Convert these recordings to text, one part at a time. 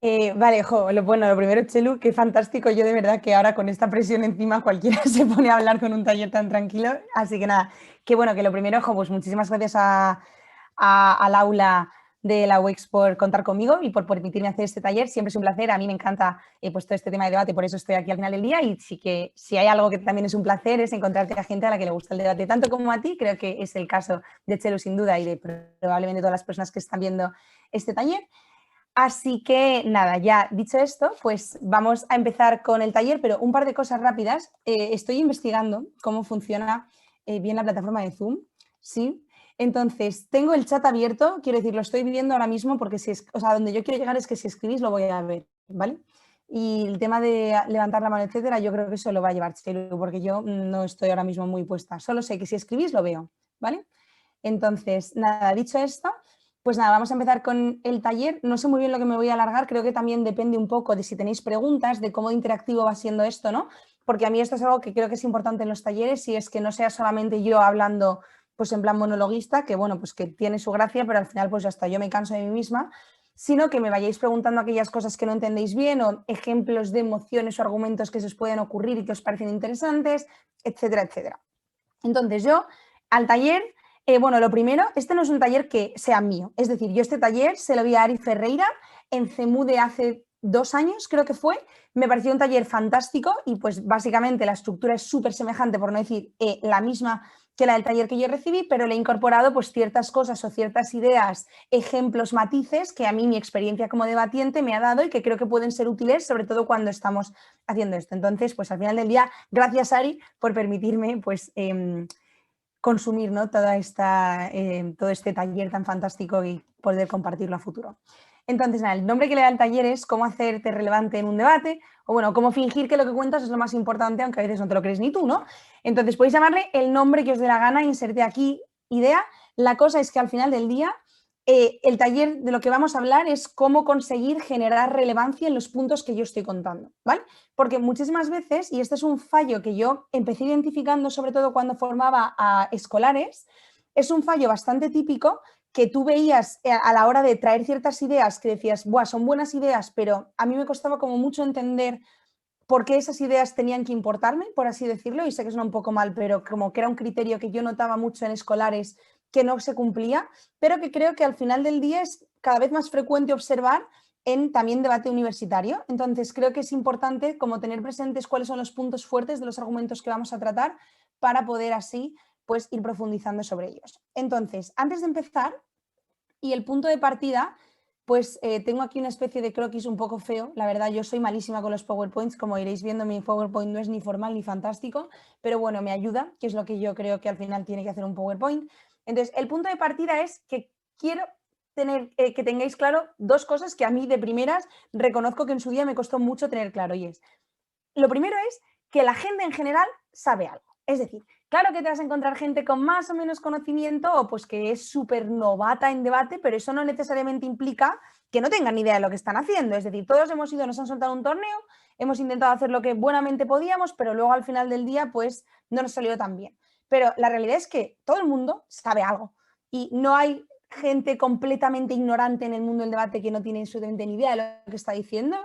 Vale, bueno, lo primero, Chelu, qué fantástico. Yo de verdad que ahora con esta presión encima cualquiera se pone a hablar con un taller tan tranquilo. Así que nada, qué bueno que lo primero, pues muchísimas gracias al aula de la UX por contar conmigo y por permitirme hacer este taller. Siempre es un placer. A mí me encanta pues, todo este tema de debate, por eso estoy aquí al final del día. Y sí que si hay algo que también es un placer es encontrarte a gente a la que le gusta el debate tanto como a ti. Creo que es el caso de Chelu sin duda y de probablemente todas las personas que están viendo este taller. Así que nada, ya dicho esto, pues vamos a empezar con el taller, pero un par de cosas rápidas. Estoy investigando cómo funciona bien la plataforma de Zoom, ¿sí? Entonces, tengo el chat abierto, quiero decir, lo estoy viviendo ahora mismo porque o sea, donde yo quiero llegar es que si escribís lo voy a ver, ¿vale? Y el tema de levantar la mano, etcétera, yo creo que eso lo va a llevar Chelo, porque yo no estoy ahora mismo muy puesta. Solo sé que si escribís lo veo, ¿vale? Entonces, nada, dicho esto, pues nada, vamos a empezar con el taller. No sé muy bien lo que me voy a alargar, creo que también depende un poco de si tenéis preguntas, de cómo interactivo va siendo esto, ¿no? Porque a mí esto es algo que creo que es importante en los talleres y es que no sea solamente yo hablando pues en plan monologuista, que bueno, pues que tiene su gracia, pero al final pues hasta yo me canso de mí misma, sino que me vayáis preguntando aquellas cosas que no entendéis bien o ejemplos de emociones o argumentos que se os pueden ocurrir y que os parecen interesantes, etcétera, etcétera. Entonces yo al taller, bueno, lo primero, este no es un taller que sea mío, es decir, yo este taller se lo vi a Ari Ferreira en CEMUDE hace 2 años, creo que fue, me pareció un taller fantástico y pues básicamente la estructura es súper semejante, por no decir la misma que la del taller que yo recibí, pero le he incorporado pues ciertas cosas o ciertas ideas, ejemplos, matices que a mí mi experiencia como debatiente me ha dado y que creo que pueden ser útiles, sobre todo cuando estamos haciendo esto. Entonces, pues al final del día, gracias Ari por permitirme pues consumir, ¿no? Todo este taller tan fantástico y poder compartirlo a futuro. Entonces, nada, el nombre que le da el taller es cómo hacerte relevante en un debate, o bueno, cómo fingir que lo que cuentas es lo más importante, aunque a veces no te lo crees ni tú, ¿no? Entonces, podéis llamarle el nombre que os dé la gana, inserté aquí idea. La cosa es que al final del día, el taller de lo que vamos a hablar es cómo conseguir generar relevancia en los puntos que yo estoy contando, ¿vale? Porque muchísimas veces, y este es un fallo que yo empecé identificando sobre todo cuando formaba a escolares, es un fallo bastante típico que tú veías a la hora de traer ciertas ideas que decías, buah, son buenas ideas, pero a mí me costaba como mucho entender por qué esas ideas tenían que importarme, por así decirlo, y sé que suena un poco mal, pero como que era un criterio que yo notaba mucho en escolares que no se cumplía, pero que creo que al final del día es cada vez más frecuente observar en también debate universitario. Entonces, creo que es importante como tener presentes cuáles son los puntos fuertes de los argumentos que vamos a tratar para poder así pues ir profundizando sobre ellos. Entonces, antes de empezar, y el punto de partida, pues tengo aquí una especie de croquis un poco feo. La verdad, yo soy malísima con los PowerPoints. Como iréis viendo, mi PowerPoint no es ni formal ni fantástico, pero bueno, me ayuda, que es lo que yo creo que al final tiene que hacer un PowerPoint. Entonces, el punto de partida es que quiero que tengáis claro dos cosas que a mí de primeras reconozco que en su día me costó mucho tener claro. Y es, lo primero es que la gente en general sabe algo. Es decir, claro que te vas a encontrar gente con más o menos conocimiento o pues que es súper novata en debate, pero eso no necesariamente implica que no tengan ni idea de lo que están haciendo. Es decir, todos hemos ido, nos han soltado un torneo, hemos intentado hacer lo que buenamente podíamos, pero luego al final del día pues no nos salió tan bien. Pero la realidad es que todo el mundo sabe algo y no hay gente completamente ignorante en el mundo del debate que no tiene absolutamente ni idea de lo que está diciendo.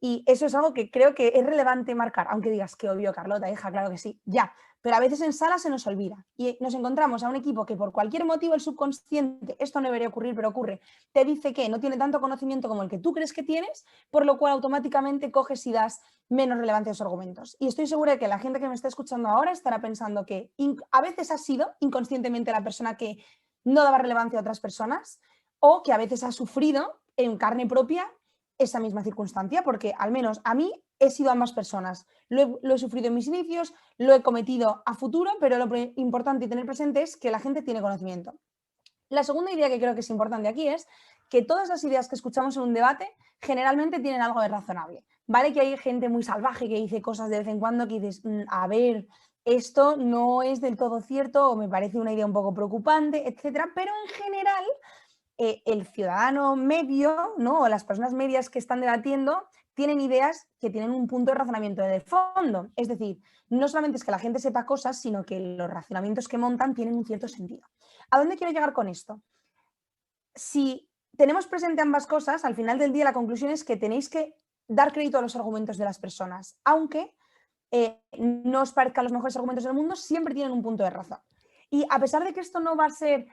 Y eso es algo que creo que es relevante marcar, aunque digas que obvio, Carlota, hija, claro que sí, ya. Pero a veces en sala se nos olvida y nos encontramos a un equipo que por cualquier motivo el subconsciente, esto no debería ocurrir, pero ocurre, te dice que no tiene tanto conocimiento como el que tú crees que tienes, por lo cual automáticamente coges y das menos relevancia a los argumentos. Y estoy segura de que la gente que me está escuchando ahora estará pensando que a veces ha sido inconscientemente la persona que no daba relevancia a otras personas o que a veces ha sufrido en carne propia esa misma circunstancia, porque al menos a mí he sido ambas personas. Lo he sufrido en mis inicios, lo he cometido a futuro, pero lo importante y tener presente es que la gente tiene conocimiento. La segunda idea que creo que es importante aquí es que todas las ideas que escuchamos en un debate generalmente tienen algo de razonable. Vale que hay gente muy salvaje que dice cosas de vez en cuando que dices, a ver, esto no es del todo cierto o me parece una idea un poco preocupante, etcétera, pero en general el ciudadano medio, ¿no? O las personas medias que están debatiendo tienen ideas que tienen un punto de razonamiento de fondo. Es decir, no solamente es que la gente sepa cosas, sino que los razonamientos que montan tienen un cierto sentido. ¿A dónde quiero llegar con esto? Si tenemos presente ambas cosas, al final del día la conclusión es que tenéis que dar crédito a los argumentos de las personas, aunque no os parezcan los mejores argumentos del mundo, siempre tienen un punto de razón. Y a pesar de que esto no va a ser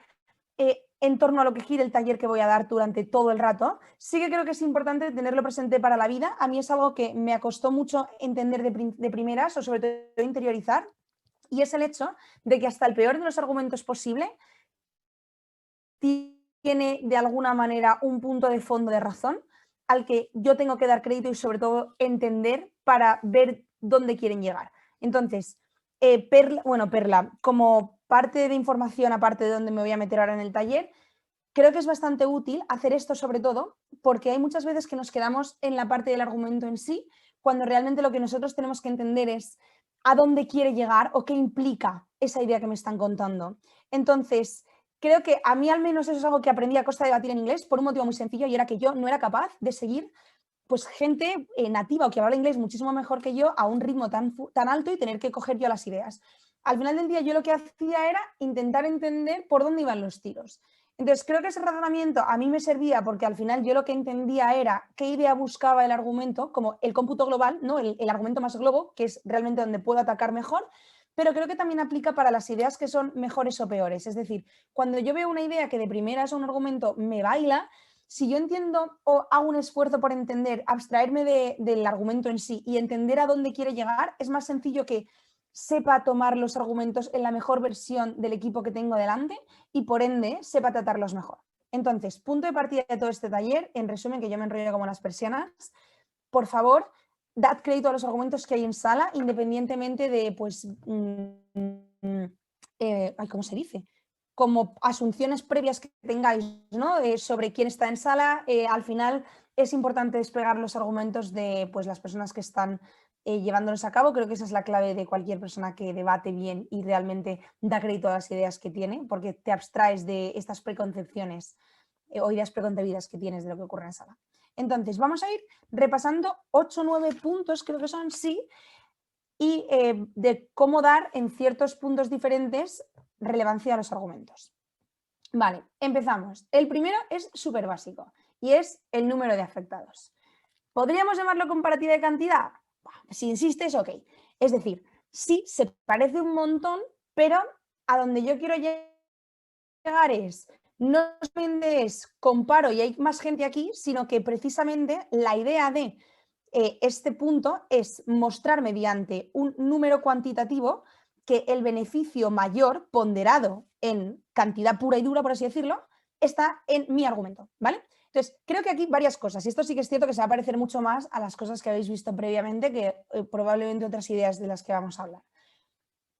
en torno a lo que gire el taller que voy a dar durante todo el rato, sí que creo que es importante tenerlo presente para la vida. A mí es algo que me costó mucho entender de primeras o sobre todo interiorizar, y es el hecho de que hasta el peor de los argumentos posible tiene de alguna manera un punto de fondo de razón al que yo tengo que dar crédito y sobre todo entender para ver dónde quieren llegar. Entonces, Perla, como parte de información, aparte de donde me voy a meter ahora en el taller, creo que es bastante útil hacer esto sobre todo porque hay muchas veces que nos quedamos en la parte del argumento en sí, cuando realmente lo que nosotros tenemos que entender es a dónde quiere llegar o qué implica esa idea que me están contando. Entonces, creo que a mí al menos eso es algo que aprendí a costa de debatir en inglés por un motivo muy sencillo, y era que yo no era capaz de seguir pues gente nativa o que habla inglés muchísimo mejor que yo a un ritmo tan alto y tener que coger yo las ideas. Al final del día yo lo que hacía era intentar entender por dónde iban los tiros. Entonces creo que ese razonamiento a mí me servía porque al final yo lo que entendía era qué idea buscaba el argumento, como el cómputo global, ¿no? el argumento más globo, que es realmente donde puedo atacar mejor, pero creo que también aplica para las ideas que son mejores o peores. Es decir, cuando yo veo una idea que de primera es un argumento me baila, si yo entiendo o hago un esfuerzo por entender, abstraerme del argumento en sí y entender a dónde quiere llegar, es más sencillo que sepa tomar los argumentos en la mejor versión del equipo que tengo delante y por ende sepa tratarlos mejor. Entonces, punto de partida de todo este taller, en resumen, que yo me enrollo como las persianas, por favor, dad crédito a los argumentos que hay en sala, independientemente de, pues, ¿cómo se dice? Como asunciones previas que tengáis, ¿no? Sobre quién está en sala. Al final es importante desplegar los argumentos de pues, las personas que están llevándolos a cabo. Creo que esa es la clave de cualquier persona que debate bien y realmente da crédito a las ideas que tiene, porque te abstraes de estas preconcepciones o ideas preconcebidas que tienes de lo que ocurre en sala. Entonces, vamos a ir repasando 8 o 9 puntos, creo que son, sí, y de cómo dar en ciertos puntos diferentes relevancia a los argumentos. Vale, empezamos. El primero es súper básico y es el número de afectados. ¿Podríamos llamarlo comparativa de cantidad? Si insistes, ok. Es decir, sí, se parece un montón, pero a donde yo quiero llegar es, no solamente es comparo y hay más gente aquí, sino que precisamente la idea de este punto es mostrar mediante un número cuantitativo que el beneficio mayor ponderado en cantidad pura y dura, por así decirlo, está en mi argumento, ¿vale? Entonces, creo que aquí varias cosas, y esto sí que es cierto que se va a parecer mucho más a las cosas que habéis visto previamente que probablemente otras ideas de las que vamos a hablar.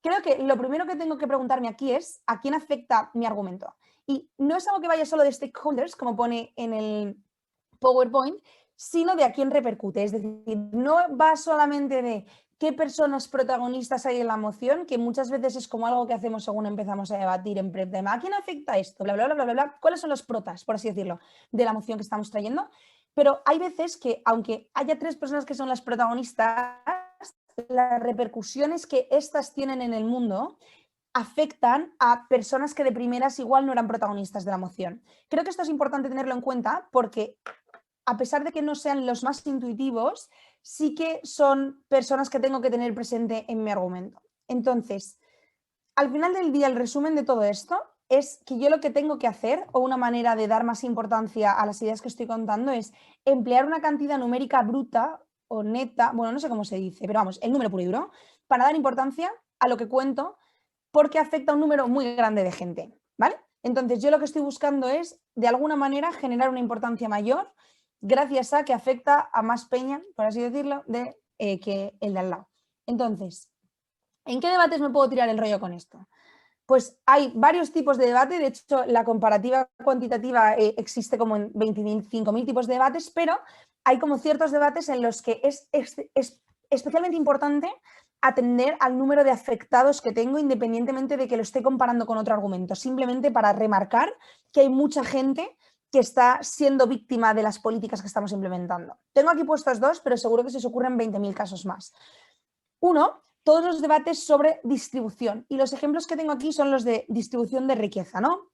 Creo que lo primero que tengo que preguntarme aquí es ¿a quién afecta mi argumento? Y no es algo que vaya solo de stakeholders, como pone en el PowerPoint, sino de a quién repercute. Es decir, no va solamente de qué personas protagonistas hay en la moción, que muchas veces es como algo que hacemos según empezamos a debatir en prep, ¿a quién afecta esto? Bla, bla, bla, bla, bla, bla. ¿Cuáles son los protas, por así decirlo, de la moción que estamos trayendo? Pero hay veces que, aunque haya 3 personas que son las protagonistas, las repercusiones que estas tienen en el mundo afectan a personas que de primeras igual no eran protagonistas de la moción. Creo que esto es importante tenerlo en cuenta porque a pesar de que no sean los más intuitivos, sí que son personas que tengo que tener presente en mi argumento. Entonces, al final del día, el resumen de todo esto es que yo lo que tengo que hacer, o una manera de dar más importancia a las ideas que estoy contando, es emplear una cantidad numérica bruta o neta, bueno, no sé cómo se dice, pero vamos, el número puro y duro, para dar importancia a lo que cuento, porque afecta a un número muy grande de gente, ¿vale? Entonces, yo lo que estoy buscando es, de alguna manera, generar una importancia mayor gracias a que afecta a más peña, por así decirlo, que el de al lado. Entonces, ¿en qué debates me puedo tirar el rollo con esto? Pues hay varios tipos de debate, de hecho la comparativa cuantitativa existe como en 25.000 tipos de debates, pero hay como ciertos debates en los que es especialmente importante atender al número de afectados que tengo independientemente de que lo esté comparando con otro argumento, simplemente para remarcar que hay mucha gente que está siendo víctima de las políticas que estamos implementando. Tengo aquí puestos 2, pero seguro que se os ocurren 20.000 casos más. Uno, todos los debates sobre distribución. Y los ejemplos que tengo aquí son los de distribución de riqueza, ¿no?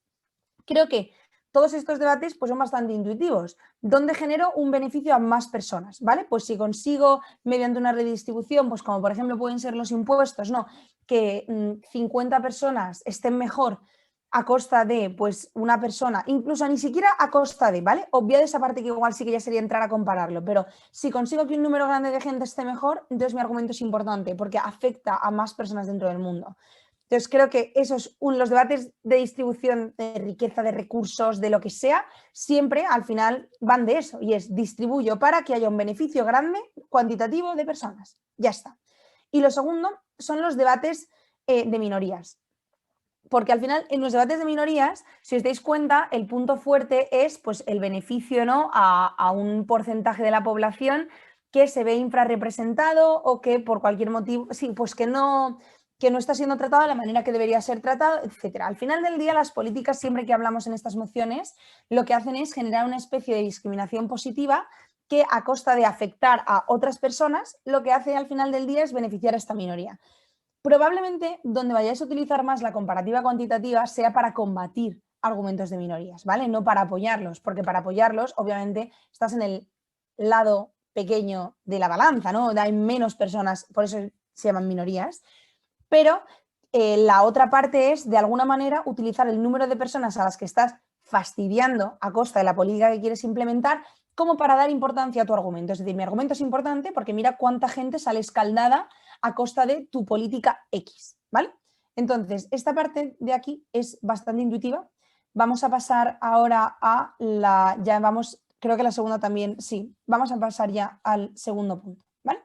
Creo que todos estos debates pues, son bastante intuitivos. ¿Dónde genero un beneficio a más personas? ¿Vale? Pues si consigo, mediante una redistribución, pues como por ejemplo pueden ser los impuestos, ¿no? Que 50 personas estén mejor a costa de pues, una persona, incluso ni siquiera a costa de, ¿vale? Obviad esa parte que igual sí que ya sería entrar a compararlo, pero si consigo que un número grande de gente esté mejor, entonces mi argumento es importante porque afecta a más personas dentro del mundo. Entonces creo que esos, los debates de distribución de riqueza, de recursos, de lo que sea, siempre al final van de eso y es distribuyo para que haya un beneficio grande, cuantitativo de personas. Ya está. Y lo segundo son los debates de minorías. Porque al final en los debates de minorías, si os dais cuenta, el punto fuerte es pues, el beneficio, ¿no? a un porcentaje de la población que se ve infrarrepresentado o que por cualquier motivo, sí, pues que no está siendo tratado de la manera que debería ser tratado, etc. Al final del día, las políticas, siempre que hablamos en estas mociones, lo que hacen es generar una especie de discriminación positiva que a costa de afectar a otras personas, lo que hace al final del día es beneficiar a esta minoría. Probablemente donde vayáis a utilizar más la comparativa cuantitativa sea para combatir argumentos de minorías, ¿vale? No para apoyarlos, porque para apoyarlos, obviamente, estás en el lado pequeño de la balanza, ¿no? Hay menos personas, por eso se llaman minorías, pero la otra parte es, de alguna manera, utilizar el número de personas a las que estás fastidiando a costa de la política que quieres implementar como para dar importancia a tu argumento. Es decir, mi argumento es importante porque mira cuánta gente sale escaldada a costa de tu política X, ¿vale? Entonces, esta parte de aquí es bastante intuitiva. Vamos a pasar ahora a ya vamos, creo que la segunda también, sí, vamos a pasar ya al segundo punto, ¿vale?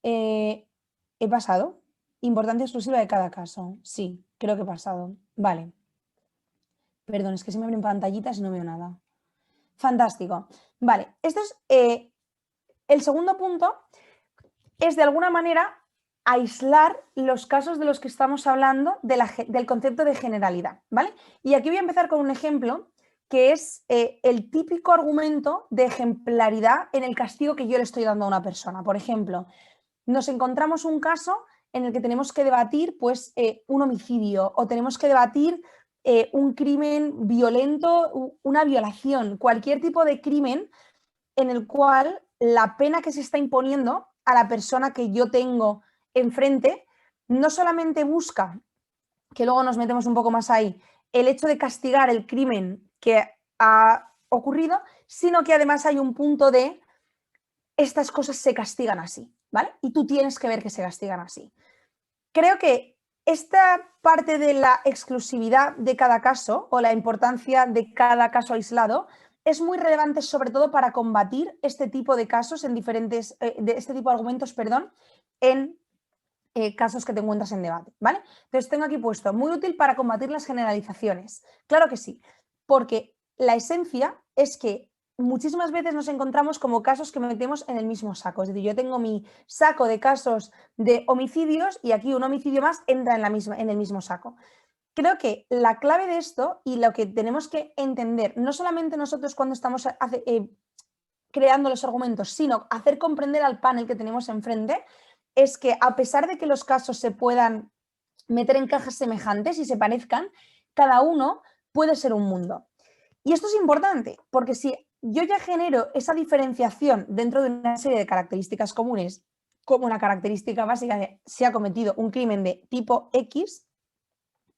He pasado. Importancia exclusiva de cada caso. Sí, creo que he pasado. Vale. Perdón, es que se me abren pantallitas y no veo nada. Fantástico. Vale, esto es el segundo punto, es de alguna manera aislar los casos de los que estamos hablando del concepto de generalidad, ¿vale? Y aquí voy a empezar con un ejemplo que es el típico argumento de ejemplaridad en el castigo que yo le estoy dando a una persona. Por ejemplo, nos encontramos un caso en el que tenemos que debatir pues, un homicidio o tenemos que debatir un crimen violento, una violación, cualquier tipo de crimen en el cual la pena que se está imponiendo a la persona que yo tengo enfrente no solamente busca, que luego nos metemos un poco más ahí, el hecho de castigar el crimen que ha ocurrido, sino que además hay un punto de estas cosas se castigan así, ¿vale? Y tú tienes que ver que se castigan así. Creo que esta parte de la exclusividad de cada caso o la importancia de cada caso aislado es muy relevante sobre todo para combatir este tipo de casos en diferentes, de este tipo de argumentos, perdón, en casos que te encuentras en debate, ¿vale? Entonces tengo aquí puesto, muy útil para combatir las generalizaciones. Claro que sí, porque la esencia es que muchísimas veces nos encontramos como casos que metemos en el mismo saco. Es decir, yo tengo mi saco de casos de homicidios y aquí un homicidio más entra en el mismo saco. Creo que la clave de esto y lo que tenemos que entender, no solamente nosotros cuando estamos creando los argumentos, sino hacer comprender al panel que tenemos enfrente, es que a pesar de que los casos se puedan meter en cajas semejantes y se parezcan, cada uno puede ser un mundo. Y esto es importante, porque si yo ya genero esa diferenciación dentro de una serie de características comunes, como una característica básica de si ha cometido un crimen de tipo X,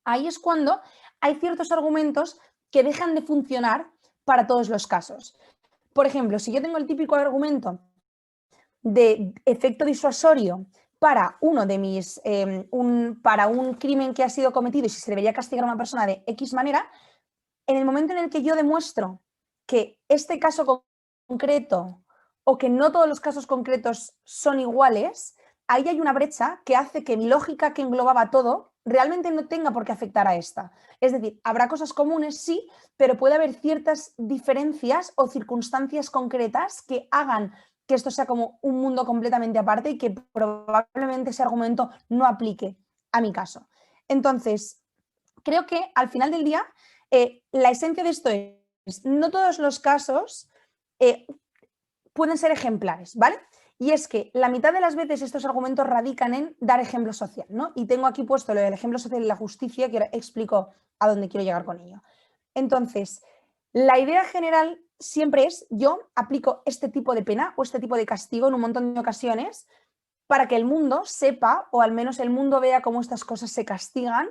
ahí es cuando hay ciertos argumentos que dejan de funcionar para todos los casos. Por ejemplo, si yo tengo el típico argumento de efecto disuasorio para uno de mis, para un crimen que ha sido cometido y si se debería castigar a una persona de X manera, en el momento en el que yo demuestro que este caso concreto o que no todos los casos concretos son iguales, ahí hay una brecha que hace que mi lógica que englobaba todo realmente no tenga por qué afectar a esta. Es decir, habrá cosas comunes, sí, pero puede haber ciertas diferencias o circunstancias concretas que hagan que esto sea como un mundo completamente aparte y que probablemente ese argumento no aplique a mi caso. Entonces, creo que al final del día, la esencia de esto es, no todos los casos pueden ser ejemplares, ¿vale? Y es que la mitad de las veces estos argumentos radican en dar ejemplo social, ¿no? Y tengo aquí puesto lo del ejemplo social y la justicia, que explico a dónde quiero llegar con ello. Entonces, La idea general siempre es, yo aplico este tipo de pena o este tipo de castigo en un montón de ocasiones para que el mundo sepa, o al menos el mundo vea cómo estas cosas se castigan,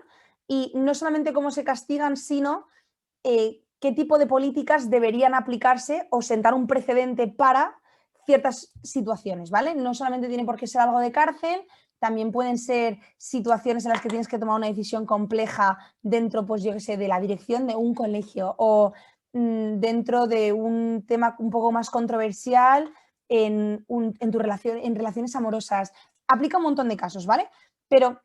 y no solamente cómo se castigan, sino qué tipo de políticas deberían aplicarse o sentar un precedente para ciertas situaciones, ¿vale? No solamente tiene por qué ser algo de cárcel, también pueden ser situaciones en las que tienes que tomar una decisión compleja dentro, pues yo qué sé, de la dirección de un colegio o dentro de un tema un poco más controversial en tu relación, en relaciones amorosas. Aplica un montón de casos, ¿vale? Pero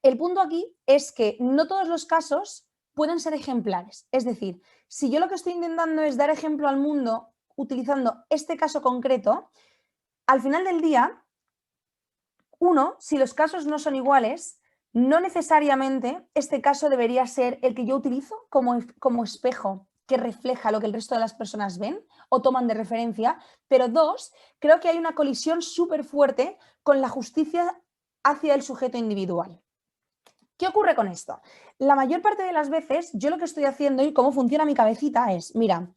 el punto aquí es que no todos los casos pueden ser ejemplares. Es decir, si yo lo que estoy intentando es dar ejemplo al mundo utilizando este caso concreto, al final del día, uno, si los casos no son iguales, no necesariamente este caso debería ser el que yo utilizo como espejo que refleja lo que el resto de las personas ven o toman de referencia, pero dos, creo que hay una colisión súper fuerte con la justicia hacia el sujeto individual. ¿Qué ocurre con esto? La mayor parte de las veces yo lo que estoy haciendo y cómo funciona mi cabecita es, mira,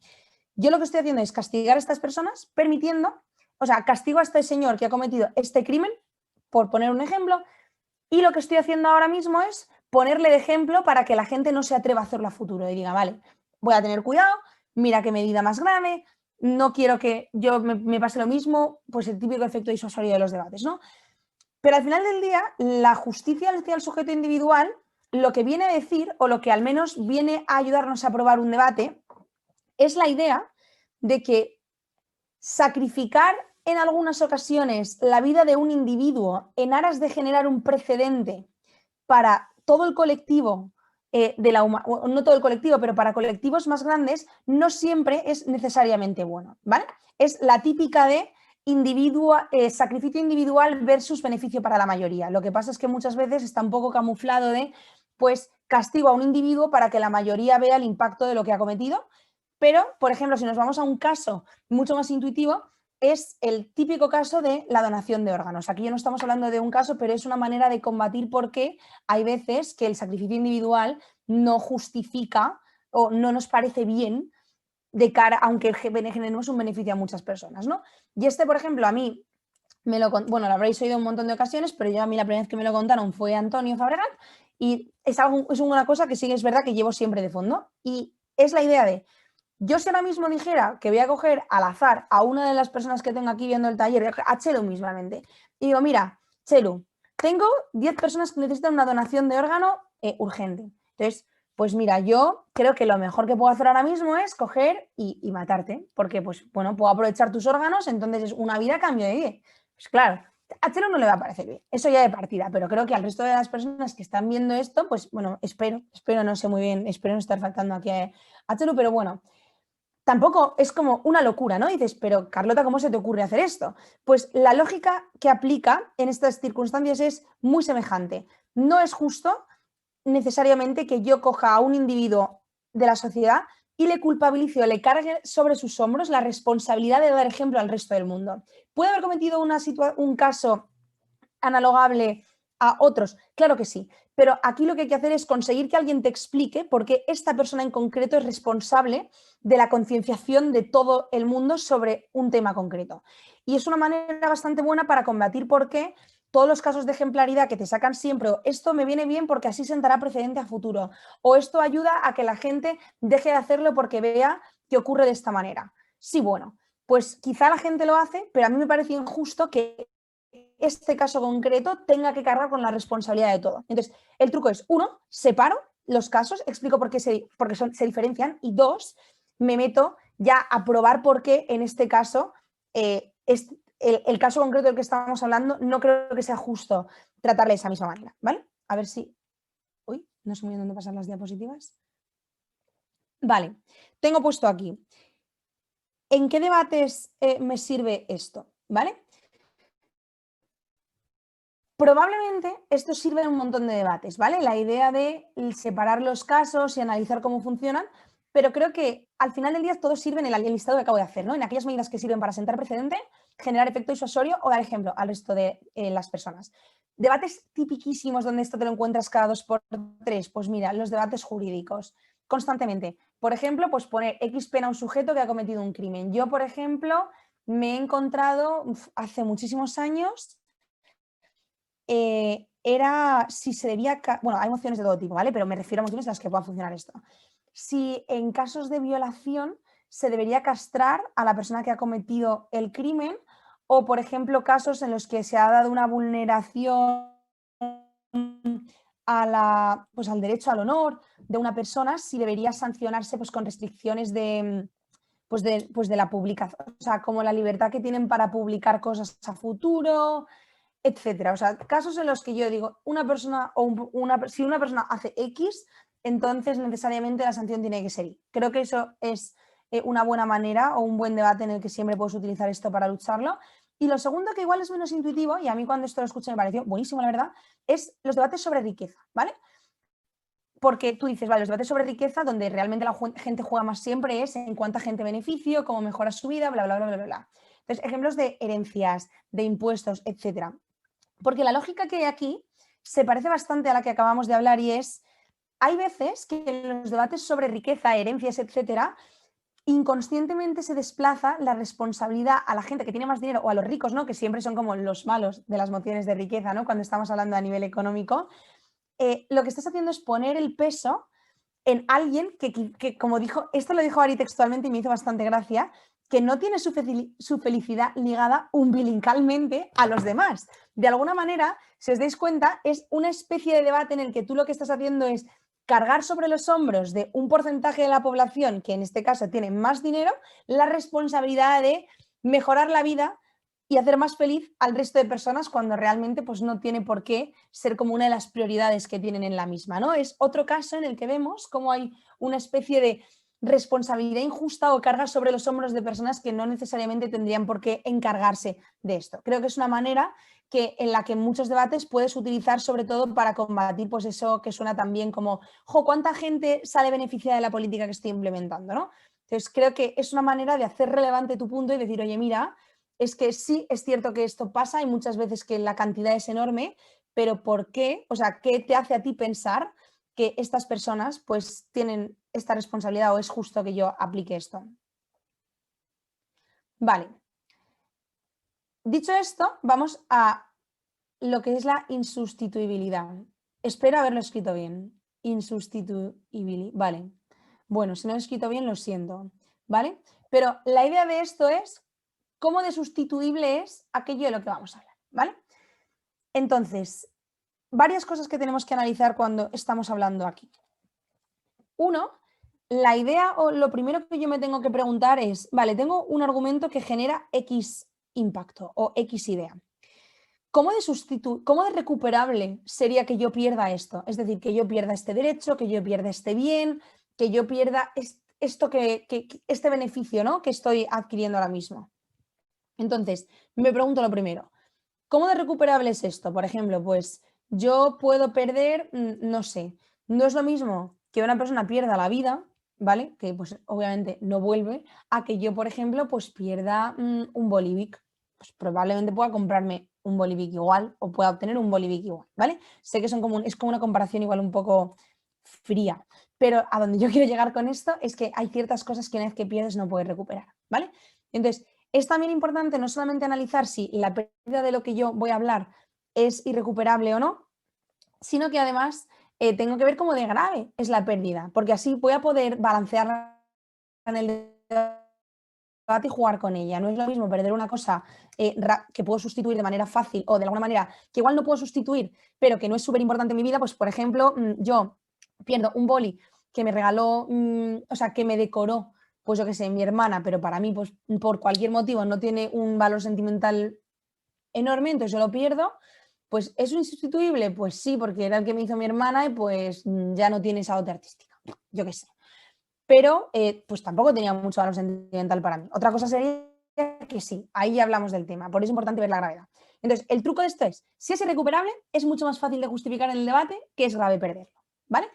yo lo que estoy haciendo es castigar a estas personas permitiendo, o sea, castigo a este señor que ha cometido este crimen, por poner un ejemplo, y lo que estoy haciendo ahora mismo es ponerle de ejemplo para que la gente no se atreva a hacerlo a futuro y diga, vale, voy a tener cuidado, mira qué medida más grave, no quiero que yo me pase lo mismo, pues el típico efecto disuasorio de los debates, ¿no? Pero al final del día, la justicia hacia el sujeto individual, lo que viene a decir, o lo que al menos viene a ayudarnos a aprobar un debate, es la idea de que sacrificar en algunas ocasiones la vida de un individuo en aras de generar un precedente para todo el colectivo, no todo el colectivo, pero para colectivos más grandes, no siempre es necesariamente bueno, ¿vale? Es la típica de sacrificio individual versus beneficio para la mayoría. Lo que pasa es que muchas veces está un poco camuflado de, pues, castigo a un individuo para que la mayoría vea el impacto de lo que ha cometido. Pero, por ejemplo, si nos vamos a un caso mucho más intuitivo, es el típico caso de la donación de órganos. Aquí ya no estamos hablando de un caso, pero es una manera de combatir porque hay veces que el sacrificio individual no justifica o no nos parece bien de cara, aunque generemos un beneficio a muchas personas, ¿no? Y este, por ejemplo, a mí lo habréis oído un montón de ocasiones, pero a mí la primera vez que me lo contaron fue Antonio Fabregat y es una cosa que sí es verdad que llevo siempre de fondo y es la idea de, yo si ahora mismo dijera que voy a coger al azar a una de las personas que tengo aquí viendo el taller, a Chelu mismamente, y digo, mira, Chelu, tengo 10 personas que necesitan una donación de órgano urgente. Entonces, pues mira, yo creo que lo mejor que puedo hacer ahora mismo es coger y matarte, porque pues bueno, puedo aprovechar tus órganos, entonces es una vida a cambio de 10. Pues claro, a Chelo no le va a parecer bien, eso ya de partida, pero creo que al resto de las personas que están viendo esto, pues bueno, espero, no sé muy bien, espero no estar faltando aquí a Chelo, pero bueno, tampoco es como una locura, ¿no? Dices, pero Carlota, ¿cómo se te ocurre hacer esto? Pues la lógica que aplica en estas circunstancias es muy semejante. No es justo necesariamente que yo coja a un individuo de la sociedad y le culpabilice o le cargue sobre sus hombros la responsabilidad de dar ejemplo al resto del mundo. ¿Puede haber cometido un caso analogable a otros? Claro que sí, pero aquí lo que hay que hacer es conseguir que alguien te explique por qué esta persona en concreto es responsable de la concienciación de todo el mundo sobre un tema concreto. Y es una manera bastante buena para combatir por qué todos los casos de ejemplaridad que te sacan siempre, o esto me viene bien porque así sentará precedente a futuro, o esto ayuda a que la gente deje de hacerlo porque vea que ocurre de esta manera. Sí, bueno, pues quizá la gente lo hace, pero a mí me parece injusto que este caso concreto tenga que cargar con la responsabilidad de todo. Entonces, el truco es, uno, separo los casos, explico por qué se diferencian, y dos, me meto ya a probar por qué en este caso, el caso concreto del que estamos hablando, no creo que sea justo tratarle de esa misma manera, ¿vale? A ver si... Uy, no sé muy bien dónde pasan las diapositivas. Vale, tengo puesto aquí. ¿En qué debates me sirve esto? ¿Vale? Probablemente esto sirve en un montón de debates, ¿vale? La idea de separar los casos y analizar cómo funcionan, pero creo que al final del día todo sirve en el listado que acabo de hacer, ¿no? En aquellas medidas que sirven para sentar precedente, generar efecto disuasorio o dar ejemplo al resto de las personas. Debates tipiquísimos donde esto te lo encuentras cada 2 por 3, pues mira, los debates jurídicos. constantemente. Por ejemplo, pues poner X pena a un sujeto que ha cometido un crimen. Yo, por ejemplo, me he encontrado hace muchísimos años, era si se debía, bueno, hay mociones de todo tipo, ¿vale? Pero me refiero a mociones en las que pueda funcionar esto. Si en casos de violación se debería castrar a la persona que ha cometido el crimen, o, por ejemplo, casos en los que se ha dado una vulneración pues, al derecho al honor de una persona, si debería sancionarse pues, con restricciones pues de la publicación, o sea, como la libertad que tienen para publicar cosas a futuro, etcétera. O sea, casos en los que yo digo, una persona si una persona hace X, entonces necesariamente la sanción tiene que ser Y. Creo que eso es una buena manera o un buen debate en el que siempre puedes utilizar esto para lucharlo. Y lo segundo, que igual es menos intuitivo, y a mí cuando esto lo escuché me pareció buenísimo, la verdad, es los debates sobre riqueza, ¿vale? Porque tú dices, vale, los debates sobre riqueza, donde realmente la gente juega más siempre es en cuánta gente beneficio, cómo mejora su vida, bla, bla, bla, bla, bla. Entonces, ejemplos de herencias, de impuestos, etcétera. Porque la lógica que hay aquí se parece bastante a la que acabamos de hablar y es, hay veces que en los debates sobre riqueza, herencias, etcétera, inconscientemente se desplaza la responsabilidad a la gente que tiene más dinero o a los ricos, ¿no? Que siempre son como los malos de las mociones de riqueza, ¿no? Cuando estamos hablando a nivel económico. Lo que estás haciendo es poner el peso en alguien que, como dijo, esto lo dijo Ari textualmente y me hizo bastante gracia, que no tiene su felicidad ligada umbilicalmente a los demás. De alguna manera, si os dais cuenta, es una especie de debate en el que tú lo que estás haciendo es cargar sobre los hombros de un porcentaje de la población, que en este caso tiene más dinero, la responsabilidad de mejorar la vida y hacer más feliz al resto de personas cuando realmente pues, no tiene por qué ser como una de las prioridades que tienen en la misma, ¿no? Es otro caso en el que vemos cómo hay una especie de responsabilidad injusta o carga sobre los hombros de personas que no necesariamente tendrían por qué encargarse de esto. Creo que es una manera en la que en muchos debates puedes utilizar sobre todo para combatir pues eso que suena también como, ¿cuánta gente sale beneficiada de la política que estoy implementando? ¿No? Entonces creo que es una manera de hacer relevante tu punto y decir, oye, mira, es que sí, es cierto que esto pasa y muchas veces que la cantidad es enorme, pero ¿por qué? O sea, ¿qué te hace a ti pensar que estas personas pues tienen esta responsabilidad o es justo que yo aplique esto? Vale. Dicho esto, vamos a lo que es la insustituibilidad. Espero haberlo escrito bien. Insustituibilidad. Vale. Bueno, si no lo he escrito bien, lo siento. ¿Vale? Pero la idea de esto es cómo de sustituible es aquello de lo que vamos a hablar. ¿Vale? Entonces, varias cosas que tenemos que analizar cuando estamos hablando aquí. Uno, la idea o lo primero que yo me tengo que preguntar es, vale, tengo un argumento que genera X impacto o X idea. ¿Cómo de recuperable sería que yo pierda esto? Es decir, que yo pierda este derecho, que yo pierda este bien, que yo pierda este beneficio, ¿no? Que estoy adquiriendo ahora mismo. Entonces, me pregunto lo primero, ¿cómo de recuperable es esto? Por ejemplo, pues yo puedo perder, no sé, no es lo mismo que una persona pierda la vida, ¿vale? Que pues obviamente no vuelve, a que yo, por ejemplo, pues pierda un Bolivic. Pues probablemente pueda comprarme un Bolivic igual o pueda obtener un Bolivic igual, ¿vale? Sé que es como una comparación igual un poco fría, pero a donde yo quiero llegar con esto es que hay ciertas cosas que una vez que pierdes no puedes recuperar, ¿vale? Entonces, es también importante no solamente analizar si la pérdida de lo que yo voy a hablar es irrecuperable o no, sino que además tengo que ver cómo de grave es la pérdida, porque así voy a poder balancearla en el debate y jugar con ella. No es lo mismo perder una cosa que puedo sustituir de manera fácil o de alguna manera que igual no puedo sustituir, pero que no es súper importante en mi vida, pues por ejemplo, yo pierdo un boli que me regaló, o sea, que me decoró pues yo qué sé, mi hermana, pero para mí, pues por cualquier motivo no tiene un valor sentimental enorme, entonces yo lo pierdo, pues ¿es insustituible? Pues sí, porque era el que me hizo mi hermana y pues ya no tiene esa dote artística, yo qué sé. Pero pues tampoco tenía mucho valor sentimental para mí. Otra cosa sería que sí, ahí ya hablamos del tema, por eso es importante ver la gravedad. Entonces, el truco de esto es, si es irrecuperable, es mucho más fácil de justificar en el debate que es grave perderlo, ¿vale?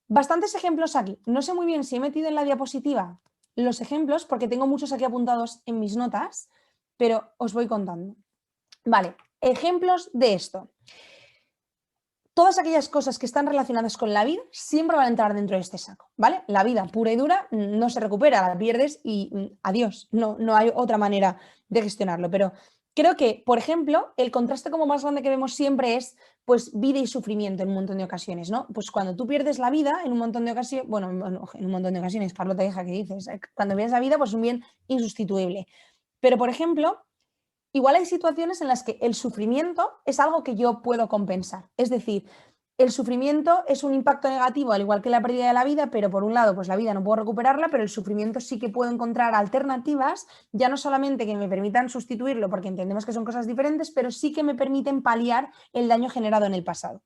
Bastantes ejemplos aquí. No sé muy bien si he metido en la diapositiva los ejemplos, porque tengo muchos aquí apuntados en mis notas, pero os voy contando. Vale, ejemplos de esto. todas aquellas cosas que están relacionadas con la vida siempre van a entrar dentro de este saco, ¿vale? La vida pura y dura no se recupera, la pierdes y adiós. No hay otra manera de gestionarlo. Pero creo que, por ejemplo, el contraste como más grande que vemos siempre es pues vida y sufrimiento en un montón de ocasiones, ¿no? Pues cuando tú pierdes la vida en un montón de ocasiones, bueno, en un montón de ocasiones, Carlota, hija, ¿qué dices? Cuando pierdes la vida, pues es un bien insustituible. Pero, por ejemplo, igual hay situaciones en las que el sufrimiento es algo que yo puedo compensar. Es decir, el sufrimiento es un impacto negativo, al igual que la pérdida de la vida, pero por un lado, pues la vida no puedo recuperarla, pero el sufrimiento sí que puedo encontrar alternativas, ya no solamente que me permitan sustituirlo, porque entendemos que son cosas diferentes, pero sí que me permiten paliar el daño generado en el pasado.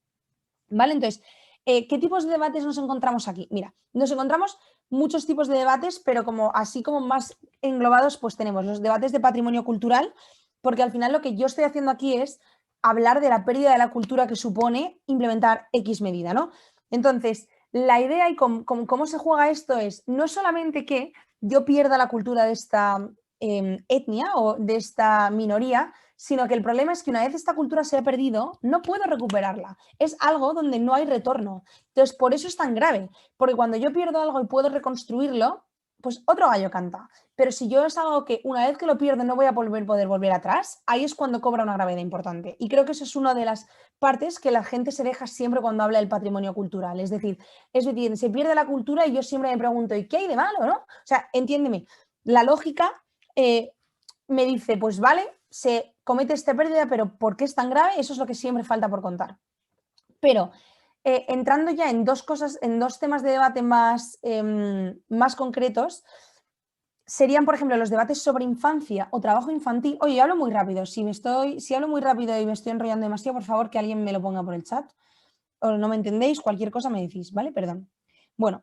¿Vale? Entonces, ¿qué tipos de debates nos encontramos aquí? Mira, nos encontramos muchos tipos de debates, pero como así como más englobados, pues tenemos los debates de patrimonio cultural, porque al final lo que yo estoy haciendo aquí es hablar de la pérdida de la cultura que supone implementar X medida, ¿no? Entonces, la idea y cómo se juega esto es no solamente que yo pierda la cultura de esta etnia o de esta minoría, sino que el problema es que una vez esta cultura se ha perdido, no puedo recuperarla. Es algo donde no hay retorno. Entonces, por eso es tan grave, porque cuando yo pierdo algo y puedo reconstruirlo, pues otro gallo canta. Pero si yo es algo que una vez que lo pierdo no voy a poder volver atrás, ahí es cuando cobra una gravedad importante. Y creo que eso es una de las partes que la gente se deja siempre cuando habla del patrimonio cultural. Es decir, se pierde la cultura y yo siempre me pregunto, ¿y qué hay de malo, no? O sea, entiéndeme, la lógica me dice, pues vale, se comete esta pérdida, pero ¿por qué es tan grave? Eso es lo que siempre falta por contar. Pero entrando ya en dos cosas, en dos temas de debate más concretos, serían, por ejemplo, los debates sobre infancia o trabajo infantil. Oye, yo hablo muy rápido. Si hablo muy rápido y me estoy enrollando demasiado, por favor, que alguien me lo ponga por el chat. O no me entendéis, cualquier cosa me decís, ¿vale? Perdón. Bueno,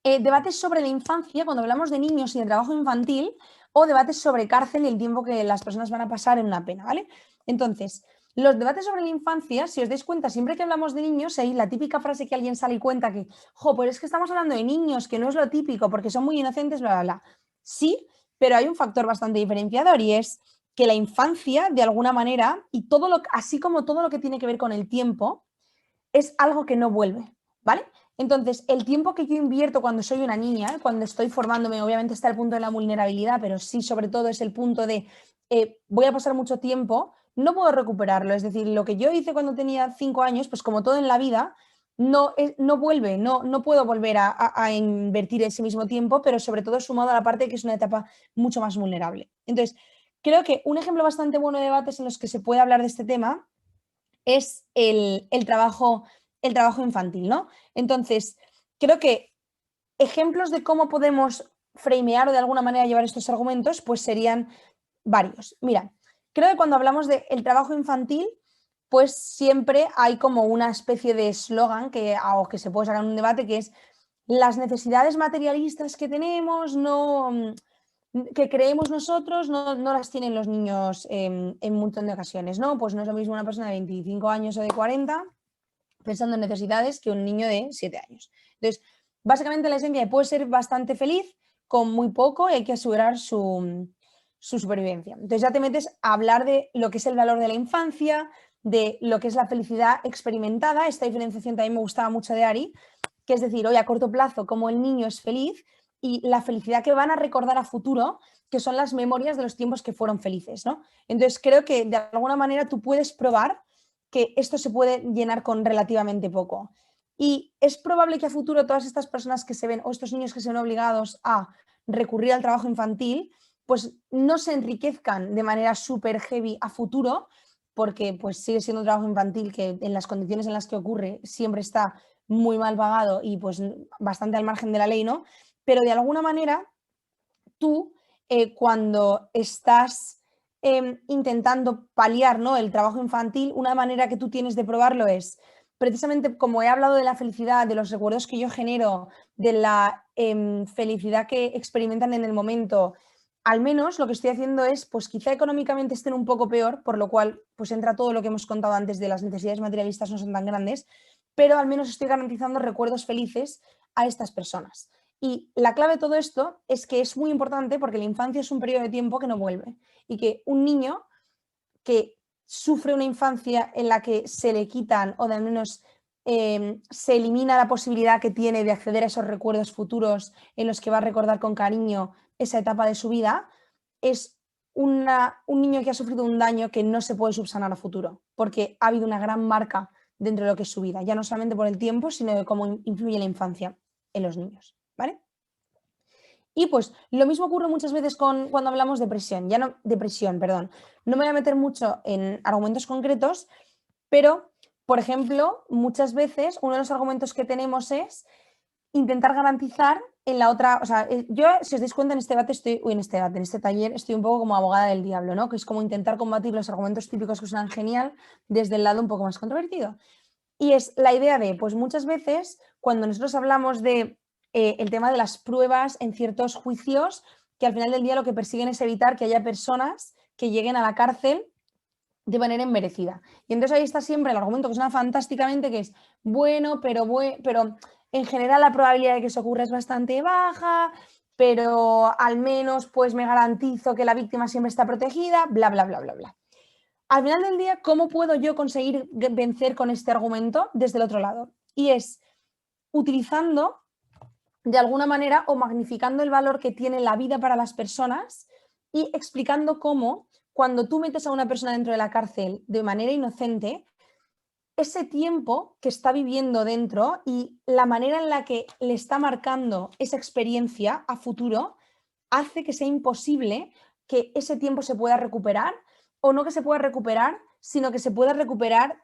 debates sobre la infancia, cuando hablamos de niños y de trabajo infantil, o debates sobre cárcel y el tiempo que las personas van a pasar en una pena, ¿vale? Entonces, los debates sobre la infancia, si os dais cuenta, siempre que hablamos de niños, hay la típica frase que alguien sale y cuenta que, pero es que estamos hablando de niños, que no es lo típico, porque son muy inocentes, bla, bla, bla. Sí, pero hay un factor bastante diferenciador y es que la infancia, de alguna manera, y así como todo lo que tiene que ver con el tiempo, es algo que no vuelve, ¿vale? Entonces, el tiempo que yo invierto cuando soy una niña, cuando estoy formándome, obviamente está el punto de la vulnerabilidad, pero sí, sobre todo, es el punto de voy a pasar mucho tiempo, no puedo recuperarlo. Es decir, lo que yo hice cuando tenía 5 años, pues como todo en la vida, no vuelve, no puedo volver a invertir ese mismo tiempo, pero sobre todo sumado a la parte de que es una etapa mucho más vulnerable. Entonces, creo que un ejemplo bastante bueno de debates en los que se puede hablar de este tema es el trabajo infantil, ¿no? Entonces, creo que ejemplos de cómo podemos framear o de alguna manera llevar estos argumentos, pues serían varios. Mira, creo que cuando hablamos del trabajo infantil, pues siempre hay como una especie de eslogan o que se puede sacar en un debate, que es las necesidades materialistas que tenemos, que creemos nosotros, no las tienen los niños en un montón de ocasiones, ¿no? Pues no es lo mismo una persona de 25 años o de 40 pensando en necesidades que un niño de 7 años. Entonces, básicamente la esencia puede ser bastante feliz con muy poco y hay que asegurar su supervivencia. Entonces ya te metes a hablar de lo que es el valor de la infancia, de lo que es la felicidad experimentada. Esta diferenciación también me gustaba mucho de Ari, que es decir, hoy a corto plazo, cómo el niño es feliz y la felicidad que van a recordar a futuro, que son las memorias de los tiempos que fueron felices, ¿no? Entonces creo que de alguna manera tú puedes probar que esto se puede llenar con relativamente poco. Y es probable que a futuro todas estas personas que se ven, o estos niños que se ven obligados a recurrir al trabajo infantil, pues no se enriquezcan de manera súper heavy a futuro, porque pues sigue siendo un trabajo infantil que en las condiciones en las que ocurre siempre está muy mal pagado y pues bastante al margen de la ley, ¿no? Pero de alguna manera tú cuando estás intentando paliar, ¿no?, el trabajo infantil, una manera que tú tienes de probarlo es, precisamente como he hablado de la felicidad, de los recuerdos que yo genero, de la felicidad que experimentan en el momento, al menos lo que estoy haciendo es, pues quizá económicamente estén un poco peor, por lo cual pues entra todo lo que hemos contado antes de las necesidades materialistas no son tan grandes, pero al menos estoy garantizando recuerdos felices a estas personas. Y la clave de todo esto es que es muy importante porque la infancia es un periodo de tiempo que no vuelve y que un niño que sufre una infancia en la que se le quitan o de al menos se elimina la posibilidad que tiene de acceder a esos recuerdos futuros en los que va a recordar con cariño esa etapa de su vida, es un niño que ha sufrido un daño que no se puede subsanar a futuro, porque ha habido una gran marca dentro de lo que es su vida, ya no solamente por el tiempo, sino de cómo influye la infancia en los niños, ¿vale? Y pues lo mismo ocurre muchas veces cuando hablamos de depresión, perdón. No me voy a meter mucho en argumentos concretos, pero, por ejemplo, muchas veces uno de los argumentos que tenemos es intentar garantizar en la otra, o sea, yo, si os dais cuenta, en este taller estoy un poco como abogada del diablo, ¿no? Que es como intentar combatir los argumentos típicos que suenan genial desde el lado un poco más controvertido. Y es la idea de, pues muchas veces, cuando nosotros hablamos de el tema de las pruebas en ciertos juicios, que al final del día lo que persiguen es evitar que haya personas que lleguen a la cárcel de manera inmerecida. Y entonces ahí está siempre el argumento que suena fantásticamente, que es bueno, pero en general la probabilidad de que eso ocurra es bastante baja, pero al menos pues me garantizo que la víctima siempre está protegida, bla, bla, bla, bla, bla. Al final del día, ¿cómo puedo yo conseguir vencer con este argumento desde el otro lado? Y es utilizando de alguna manera o magnificando el valor que tiene la vida para las personas y explicando cómo cuando tú metes a una persona dentro de la cárcel de manera inocente, ese tiempo que está viviendo dentro y la manera en la que le está marcando esa experiencia a futuro hace que sea imposible que ese tiempo se pueda recuperar, o no que se pueda recuperar, sino que se pueda recuperar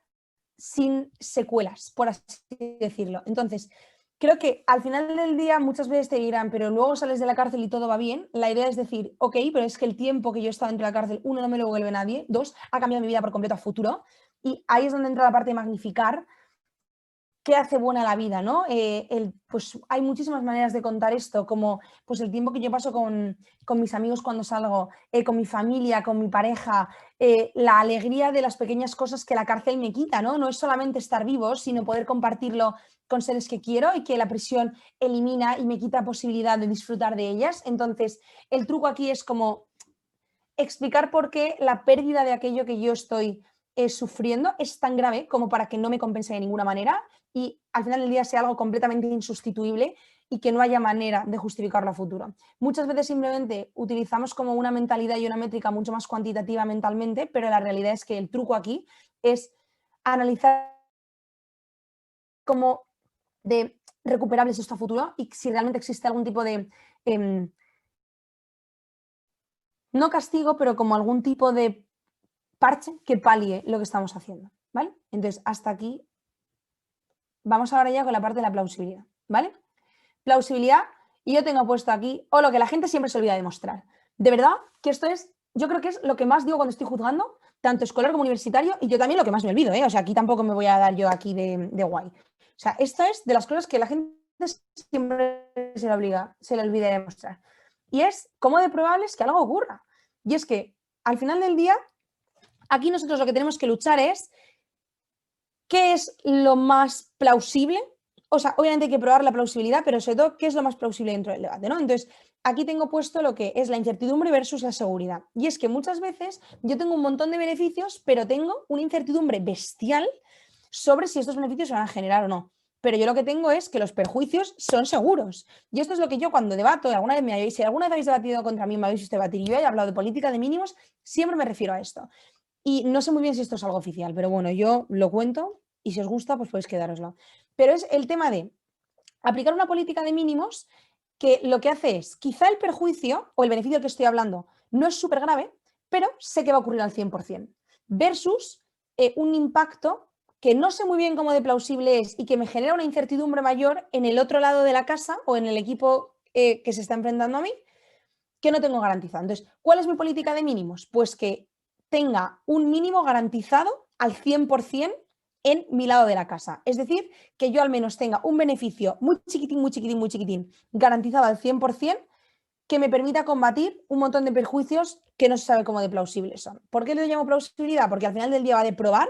sin secuelas, por así decirlo. Entonces, creo que al final del día muchas veces te dirán, pero luego sales de la cárcel y todo va bien. La idea es decir, ok, pero es que el tiempo que yo he estado dentro de la cárcel, uno, no me lo vuelve nadie, dos, ha cambiado mi vida por completo a futuro. Y ahí es donde entra la parte de magnificar qué hace buena la vida, ¿no? Pues hay muchísimas maneras de contar esto, como pues el tiempo que yo paso con mis amigos cuando salgo, con mi familia, con mi pareja, la alegría de las pequeñas cosas que la cárcel me quita, ¿no? No es solamente estar vivo, sino poder compartirlo con seres que quiero y que la prisión elimina y me quita posibilidad de disfrutar de ellas. Entonces, el truco aquí es como explicar por qué la pérdida de aquello que yo estoy sufriendo es tan grave como para que no me compense de ninguna manera y al final del día sea algo completamente insustituible y que no haya manera de justificarlo a futuro. Muchas veces simplemente utilizamos como una mentalidad y una métrica mucho más cuantitativa mentalmente, pero la realidad es que el truco aquí es analizar cómo de recuperables esto a futuro y si realmente existe algún tipo de no castigo, pero como algún tipo de parche que palie lo que estamos haciendo, ¿vale? Entonces, hasta aquí vamos ahora ya con la parte de la plausibilidad, ¿vale? Plausibilidad, y yo tengo puesto aquí, o lo que la gente siempre se olvida de mostrar. De verdad que esto es, yo creo que es lo que más digo cuando estoy juzgando, tanto escolar como universitario, y yo también lo que más me olvido, ¿eh? O sea, aquí tampoco me voy a dar yo aquí de guay. O sea, esto es de las cosas que la gente siempre se le olvida de mostrar. Y es cómo de probable es que algo ocurra. Y es que al final del día, aquí nosotros lo que tenemos que luchar es qué es lo más plausible. O sea, obviamente hay que probar la plausibilidad, pero sobre todo, ¿qué es lo más plausible dentro del debate, ¿no? Entonces, aquí tengo puesto lo que es la incertidumbre versus la seguridad. Y es que muchas veces yo tengo un montón de beneficios, pero tengo una incertidumbre bestial sobre si estos beneficios se van a generar o no. Pero yo lo que tengo es que los perjuicios son seguros. Y esto es lo que yo cuando debato, si alguna vez habéis debatido contra mí, me habéis visto debatir y yo he hablado de política de mínimos, siempre me refiero a esto. Y no sé muy bien si esto es algo oficial, pero bueno, yo lo cuento y si os gusta, pues podéis quedároslo. Pero es el tema de aplicar una política de mínimos que lo que hace es, quizá el perjuicio o el beneficio del que estoy hablando no es súper grave, pero sé que va a ocurrir al 100%, versus un impacto que no sé muy bien cómo de plausible es y que me genera una incertidumbre mayor en el otro lado de la casa o en el equipo que se está enfrentando a mí, que no tengo garantizado. Entonces, ¿cuál es mi política de mínimos? Pues que tenga un mínimo garantizado al 100% en mi lado de la casa. Es decir, que yo al menos tenga un beneficio muy chiquitín, muy chiquitín, muy chiquitín, garantizado al 100%, que me permita combatir un montón de perjuicios que no se sabe cómo de plausibles son. ¿Por qué le llamo plausibilidad? Porque al final del día va de probar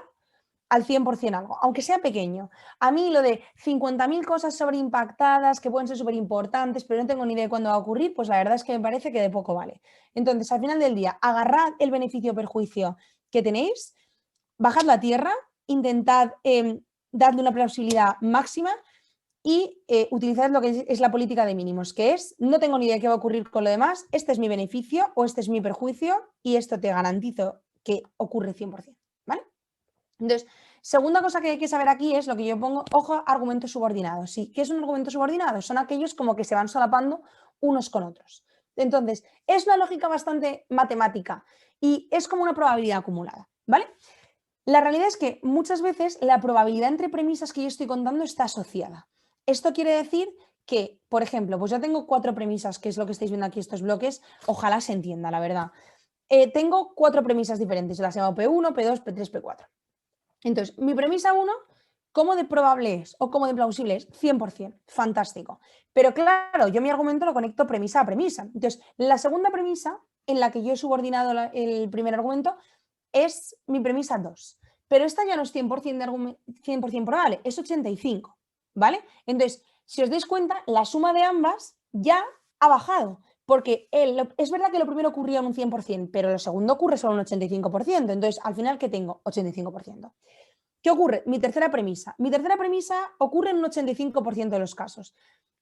al 100% algo, aunque sea pequeño. A mí lo de 50.000 cosas sobreimpactadas que pueden ser súper importantes, pero no tengo ni idea de cuándo va a ocurrir, pues la verdad es que me parece que de poco vale. Entonces, al final del día, agarrad el beneficio o perjuicio que tenéis, bajadlo a tierra, intentad darle una plausibilidad máxima y utilizad lo que es la política de mínimos, que es, no tengo ni idea de qué va a ocurrir con lo demás, este es mi beneficio o este es mi perjuicio y esto te garantizo que ocurre 100%, ¿vale? Entonces, segunda cosa que hay que saber aquí es lo que yo pongo, ojo, argumentos subordinados. ¿Sí? ¿Qué es un argumento subordinado? Son aquellos como que se van solapando unos con otros. Entonces, es una lógica bastante matemática y es como una probabilidad acumulada, ¿vale? La realidad es que muchas veces la probabilidad entre premisas que yo estoy contando está asociada. Esto quiere decir que, por ejemplo, pues yo tengo 4 premisas, que es lo que estáis viendo aquí, estos bloques, ojalá se entienda, la verdad. Tengo 4 premisas diferentes, las llamo P1, P2, P3, P4. Entonces, mi premisa 1, ¿cómo de probable es o cómo de plausible es? 100%, fantástico. Pero claro, yo mi argumento lo conecto premisa a premisa. Entonces, la segunda premisa en la que yo he subordinado el primer argumento es mi premisa 2. Pero esta ya no es 100%, 100% probable, es 85, ¿vale? Entonces, si os dais cuenta, la suma de ambas ya ha bajado, porque es verdad que lo primero ocurría en un 100%, pero lo segundo ocurre solo en un 85%. Entonces, al final, ¿qué tengo? 85%. ¿Qué ocurre? Mi tercera premisa. Mi tercera premisa ocurre en un 85% de los casos.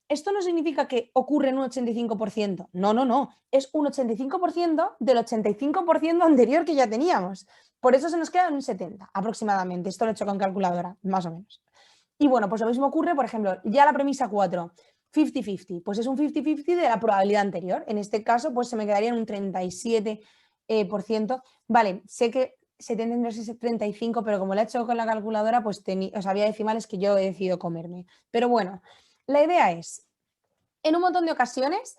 Esto no significa que ocurre en un 85%. No, no, no. Es un 85% del 85% anterior que ya teníamos. Por eso se nos queda en un 70 aproximadamente. Esto lo he hecho con calculadora, más o menos. Y bueno, pues lo mismo ocurre, por ejemplo, ya la premisa 4, 50-50, pues es un 50-50 de la probabilidad anterior. En este caso, pues se me quedaría en un 37%. Vale, sé que 70 menos 35, pero como lo he hecho con la calculadora, pues había decimales que yo he decidido comerme. Pero bueno, la idea es, en un montón de ocasiones,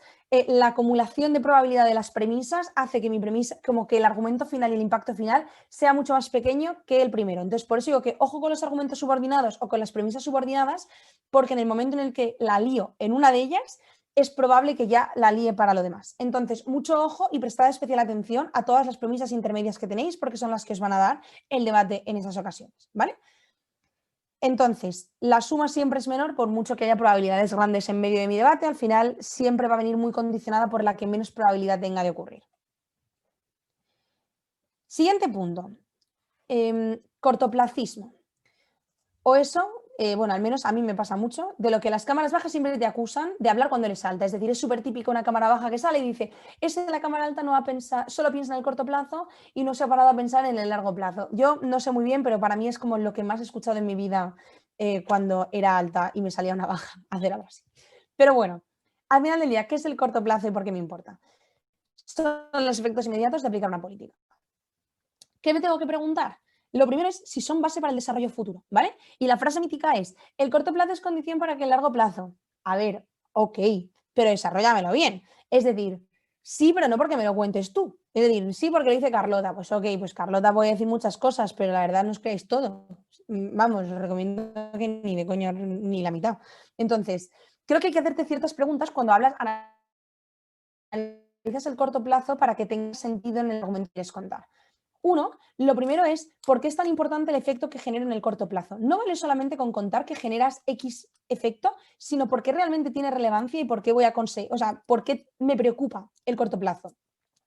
la acumulación de probabilidad de las premisas hace que mi premisa, como que el argumento final y el impacto final sea mucho más pequeño que el primero. Entonces, por eso digo que ojo con los argumentos subordinados o con las premisas subordinadas, porque en el momento en el que la lío en una de ellas, es probable que ya la líe para lo demás. Entonces, mucho ojo y prestad especial atención a todas las premisas intermedias que tenéis, porque son las que os van a dar el debate en esas ocasiones, ¿vale? Entonces, la suma siempre es menor, por mucho que haya probabilidades grandes en medio de mi debate, al final siempre va a venir muy condicionada por la que menos probabilidad tenga de ocurrir. Siguiente punto, cortoplacismo. O eso, bueno, al menos a mí me pasa mucho, de lo que las cámaras bajas siempre te acusan de hablar cuando les salta. Es decir, es súper típico una cámara baja que sale y dice, ese de la cámara alta no va a pensar, solo piensa en el corto plazo y no se ha parado a pensar en el largo plazo. Yo no sé muy bien, pero para mí es como lo que más he escuchado en mi vida cuando era alta y me salía una baja, hacer algo así. Pero bueno, al final del día, ¿qué es el corto plazo y por qué me importa? Son los efectos inmediatos de aplicar una política. ¿Qué me tengo que preguntar? Lo primero es si son base para el desarrollo futuro, ¿vale? Y la frase mítica es, el corto plazo es condición para que el largo plazo. A ver, ok, pero desarrollámelo bien. Es decir, sí, pero no porque me lo cuentes tú. Es decir, sí, porque lo dice Carlota. Pues ok, pues Carlota puede decir muchas cosas, pero la verdad no os creéis todo. Vamos, os recomiendo que ni de coño ni la mitad. Entonces, creo que hay que hacerte ciertas preguntas cuando analizas el corto plazo para que tenga sentido en el argumento que quieres contar. Uno, lo primero es por qué es tan importante el efecto que genera en el corto plazo. No vale solamente con contar que generas X efecto, sino por qué realmente tiene relevancia y por qué voy a conseguir, o sea, por qué me preocupa el corto plazo.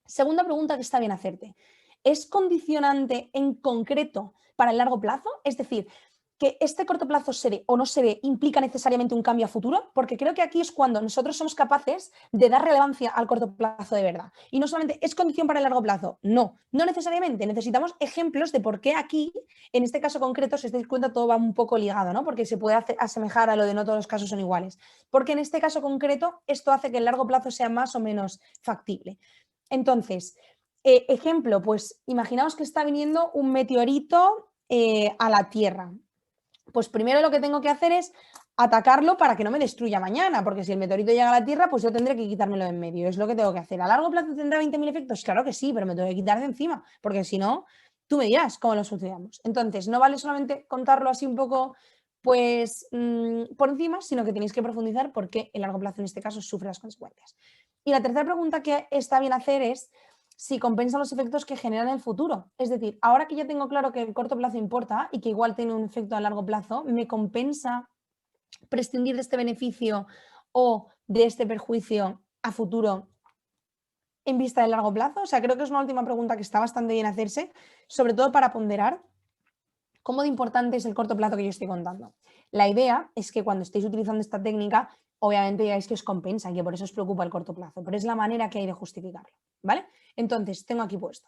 Segunda pregunta que está bien hacerte. ¿Es condicionante en concreto para el largo plazo? Es decir, que este corto plazo se ve o no se ve implica necesariamente un cambio a futuro, porque creo que aquí es cuando nosotros somos capaces de dar relevancia al corto plazo de verdad. Y no solamente es condición para el largo plazo, no necesariamente. Necesitamos ejemplos de por qué aquí, en este caso concreto, si os dais cuenta, todo va un poco ligado, ¿no? Porque se puede asemejar a lo de no todos los casos son iguales. Porque en este caso concreto, esto hace que el largo plazo sea más o menos factible. Entonces, ejemplo, pues imaginaos que está viniendo un meteorito a la Tierra. Pues primero lo que tengo que hacer es atacarlo para que no me destruya mañana, porque si el meteorito llega a la Tierra, pues yo tendré que quitármelo de en medio. Es lo que tengo que hacer. ¿A largo plazo tendrá 20.000 efectos? Claro que sí, pero me tengo que quitar de encima, porque si no, tú me dirás cómo lo sucedamos. Entonces, no vale solamente contarlo así un poco, pues, por encima, sino que tenéis que profundizar porque el largo plazo en este caso sufre las consecuencias. Y la tercera pregunta que está bien hacer es si compensa los efectos que generan el futuro. Es decir, ahora que ya tengo claro que el corto plazo importa y que igual tiene un efecto a largo plazo, ¿me compensa prescindir de este beneficio o de este perjuicio a futuro en vista del largo plazo? O sea, creo que es una última pregunta que está bastante bien hacerse, sobre todo para ponderar ¿Cómo de importante es el corto plazo que yo estoy contando? La idea es que cuando estéis utilizando esta técnica, obviamente digáis que os compensa y que por eso os preocupa el corto plazo, pero es la manera que hay de justificarlo, ¿vale? Entonces, tengo aquí puesto.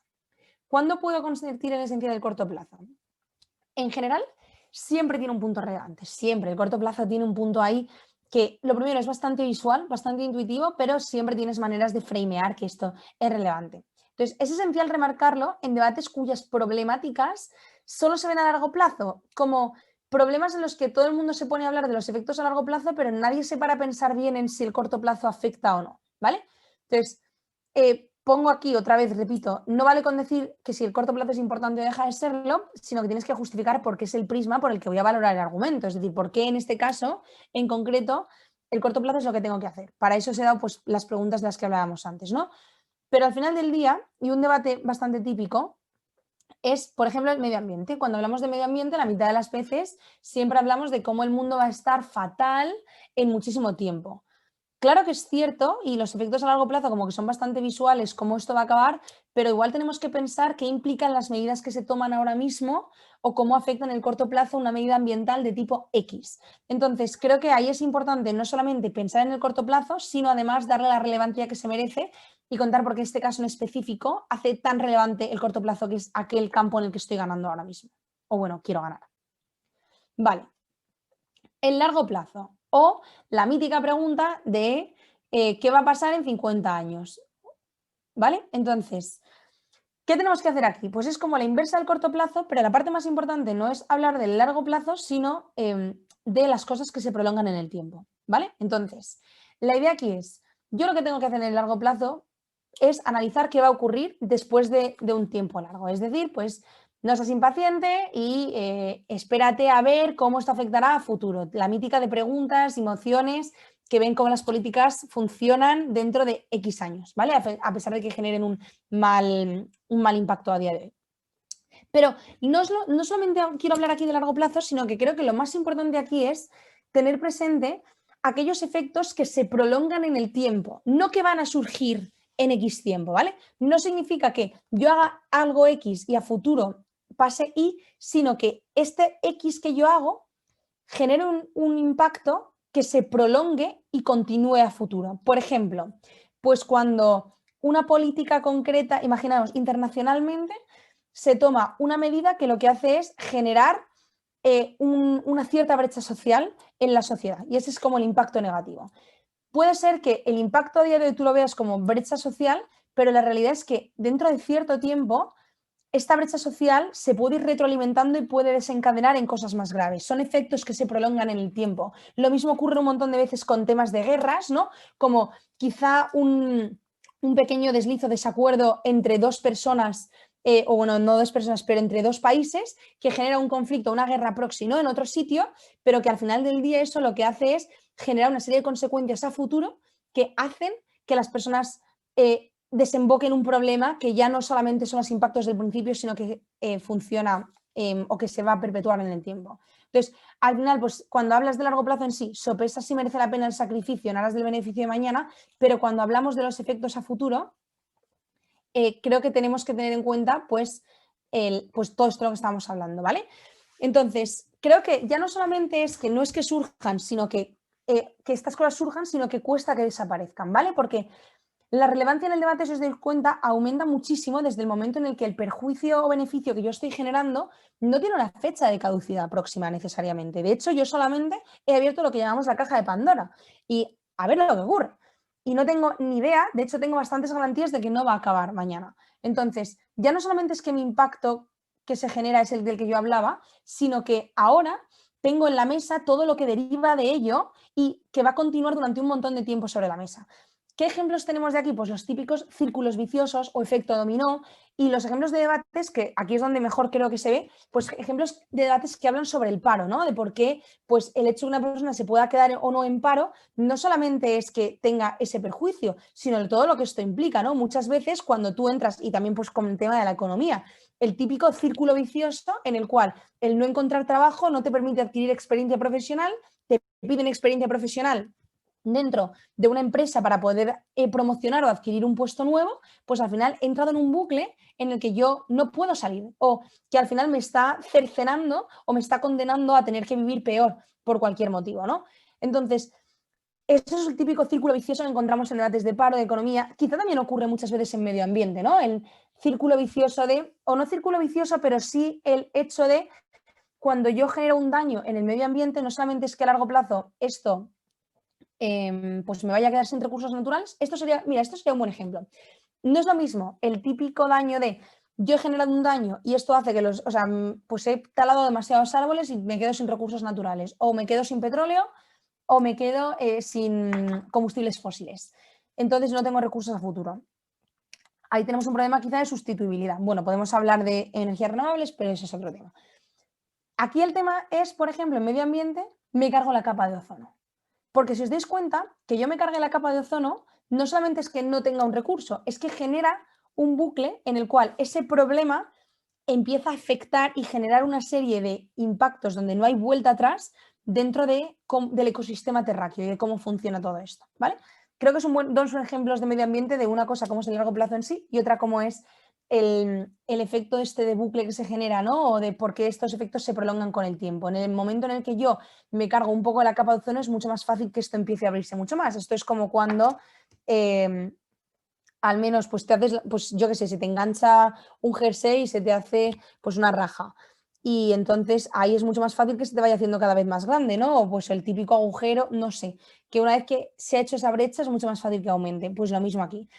¿Cuándo puedo convertir en esencia del corto plazo? En general, siempre tiene un punto relevante, siempre. El corto plazo tiene un punto ahí que lo primero es bastante visual, bastante intuitivo, pero siempre tienes maneras de framear que esto es relevante. Entonces, es esencial remarcarlo en debates cuyas problemáticas solo se ven a largo plazo, como problemas en los que todo el mundo se pone a hablar de los efectos a largo plazo, pero nadie se para a pensar bien en si el corto plazo afecta o no, ¿vale? Entonces, pongo aquí otra vez, repito, no vale con decir que si el corto plazo es importante o deja de serlo, sino que tienes que justificar por qué es el prisma por el que voy a valorar el argumento. Es decir, por qué en este caso, en concreto, el corto plazo es lo que tengo que hacer. Para eso se dan pues, las preguntas de las que hablábamos antes, ¿no? Pero al final del día, y un debate bastante típico, es, por ejemplo, el medio ambiente. Cuando hablamos de medio ambiente, la mitad de las veces siempre hablamos de cómo el mundo va a estar fatal en muchísimo tiempo. Claro que es cierto, y los efectos a largo plazo como que son bastante visuales, cómo esto va a acabar, pero igual tenemos que pensar qué implican las medidas que se toman ahora mismo o cómo afectan en el corto plazo una medida ambiental de tipo X. Entonces, creo que ahí es importante no solamente pensar en el corto plazo, sino además darle la relevancia que se merece y contar por qué este caso en específico hace tan relevante el corto plazo, que es aquel campo en el que estoy ganando ahora mismo. O bueno, quiero ganar. Vale. El largo plazo. O la mítica pregunta de ¿qué va a pasar en 50 años? ¿Vale? Entonces, ¿qué tenemos que hacer aquí? Pues es como la inversa del corto plazo, pero la parte más importante no es hablar del largo plazo, sino de las cosas que se prolongan en el tiempo. ¿Vale? Entonces, la idea aquí es, yo lo que tengo que hacer en el largo plazo es analizar qué va a ocurrir después de un tiempo largo. Es decir, pues no seas impaciente y espérate a ver cómo esto afectará a futuro. La mítica de preguntas y mociones que ven cómo las políticas funcionan dentro de X años, ¿vale? A pesar de que generen un mal impacto a día de hoy. Pero no solamente quiero hablar aquí de largo plazo, sino que creo que lo más importante aquí es tener presente aquellos efectos que se prolongan en el tiempo, no que van a surgir en X tiempo, ¿vale? No significa que yo haga algo X y a futuro pase Y, sino que este X que yo hago genere un impacto que se prolongue y continúe a futuro. Por ejemplo, pues cuando una política concreta, imaginaos, internacionalmente, se toma una medida que lo que hace es generar una cierta brecha social en la sociedad, y ese es como el impacto negativo. Puede ser que el impacto a día de hoy tú lo veas como brecha social, pero la realidad es que dentro de cierto tiempo esta brecha social se puede ir retroalimentando y puede desencadenar en cosas más graves. Son efectos que se prolongan en el tiempo. Lo mismo ocurre un montón de veces con temas de guerras, ¿no? Como quizá un pequeño desliz o desacuerdo entre dos personas, o bueno, no dos personas, pero entre dos países, que genera un conflicto, una guerra proxy, ¿no? En otro sitio, pero que al final del día eso lo que hace es generar una serie de consecuencias a futuro que hacen que las personas desemboque en un problema que ya no solamente son los impactos del principio, sino que funciona o que se va a perpetuar en el tiempo. Entonces, al final, pues cuando hablas de largo plazo en sí, sopesas si merece la pena el sacrificio en aras del beneficio de mañana, pero cuando hablamos de los efectos a futuro, creo que tenemos que tener en cuenta pues todo esto de lo que estamos hablando, ¿vale? Entonces, creo que ya no solamente es que no es que surjan, sino que estas cosas surjan, sino que cuesta que desaparezcan, ¿vale? Porque la relevancia en el debate, si os dais cuenta, aumenta muchísimo desde el momento en el que el perjuicio o beneficio que yo estoy generando no tiene una fecha de caducidad próxima necesariamente. De hecho, yo solamente he abierto lo que llamamos la caja de Pandora y a ver lo que ocurre. Y no tengo ni idea, de hecho tengo bastantes garantías de que no va a acabar mañana. Entonces, ya no solamente es que mi impacto que se genera es el del que yo hablaba, sino que ahora tengo en la mesa todo lo que deriva de ello y que va a continuar durante un montón de tiempo sobre la mesa. ¿Qué ejemplos tenemos de aquí? Pues los típicos círculos viciosos o efecto dominó, y los ejemplos de debates, que aquí es donde mejor creo que se ve, pues ejemplos de debates que hablan sobre el paro, ¿no? De por qué pues, el hecho de que una persona se pueda quedar o no en paro no solamente es que tenga ese perjuicio, sino de todo lo que esto implica, ¿no? Muchas veces cuando tú entras, y también pues con el tema de la economía, el típico círculo vicioso en el cual el no encontrar trabajo no te permite adquirir experiencia profesional, te piden experiencia profesional, dentro de una empresa para poder promocionar o adquirir un puesto nuevo, pues al final he entrado en un bucle en el que yo no puedo salir o que al final me está cercenando o me está condenando a tener que vivir peor por cualquier motivo, ¿no? Entonces, eso es el típico círculo vicioso que encontramos en debates de paro, de economía. Quizá también ocurre muchas veces en medio ambiente, ¿no? El círculo vicioso de, o no círculo vicioso, pero sí el hecho de cuando yo genero un daño en el medio ambiente, no solamente es que a largo plazo esto pues me vaya a quedar sin recursos naturales. Esto sería un buen ejemplo. No es lo mismo el típico daño de yo he generado un daño y esto hace que pues he talado demasiados árboles y me quedo sin recursos naturales, o me quedo sin petróleo, o me quedo sin combustibles fósiles. Entonces no tengo recursos a futuro. Ahí tenemos un problema quizá de sustituibilidad. Bueno, podemos hablar de energías renovables, pero ese es otro tema. Aquí el tema es, por ejemplo, en medio ambiente, me cargo la capa de ozono. Porque si os dais cuenta, que yo me cargue la capa de ozono, no solamente es que no tenga un recurso, es que genera un bucle en el cual ese problema empieza a afectar y generar una serie de impactos donde no hay vuelta atrás dentro del ecosistema terráqueo y de cómo funciona todo esto, ¿vale? Creo que son dos ejemplos de medio ambiente de una cosa como es el largo plazo en sí y otra como es el efecto de bucle que se genera, ¿no? O de por qué estos efectos se prolongan con el tiempo. En el momento en el que yo me cargo un poco la capa de ozono es mucho más fácil que esto empiece a abrirse mucho más. Esto es como cuando al menos pues te haces, pues yo qué sé, se te engancha un jersey y se te hace pues una raja. Y entonces ahí es mucho más fácil que se te vaya haciendo cada vez más grande, ¿no? O pues el típico agujero, no sé, que una vez que se ha hecho esa brecha es mucho más fácil que aumente. Pues lo mismo aquí.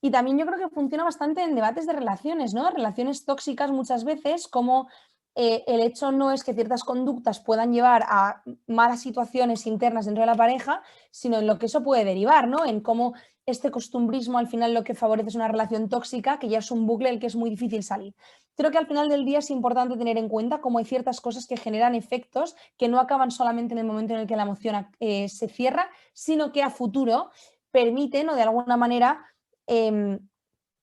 Y también yo creo que funciona bastante en debates de relaciones, ¿no? Relaciones tóxicas muchas veces, como el hecho no es que ciertas conductas puedan llevar a malas situaciones internas dentro de la pareja, sino en lo que eso puede derivar, ¿no? En cómo este costumbrismo al final lo que favorece es una relación tóxica, que ya es un bucle del que es muy difícil salir. Creo que al final del día es importante tener en cuenta cómo hay ciertas cosas que generan efectos que no acaban solamente en el momento en el que la emoción se cierra, sino que a futuro permiten o de alguna manera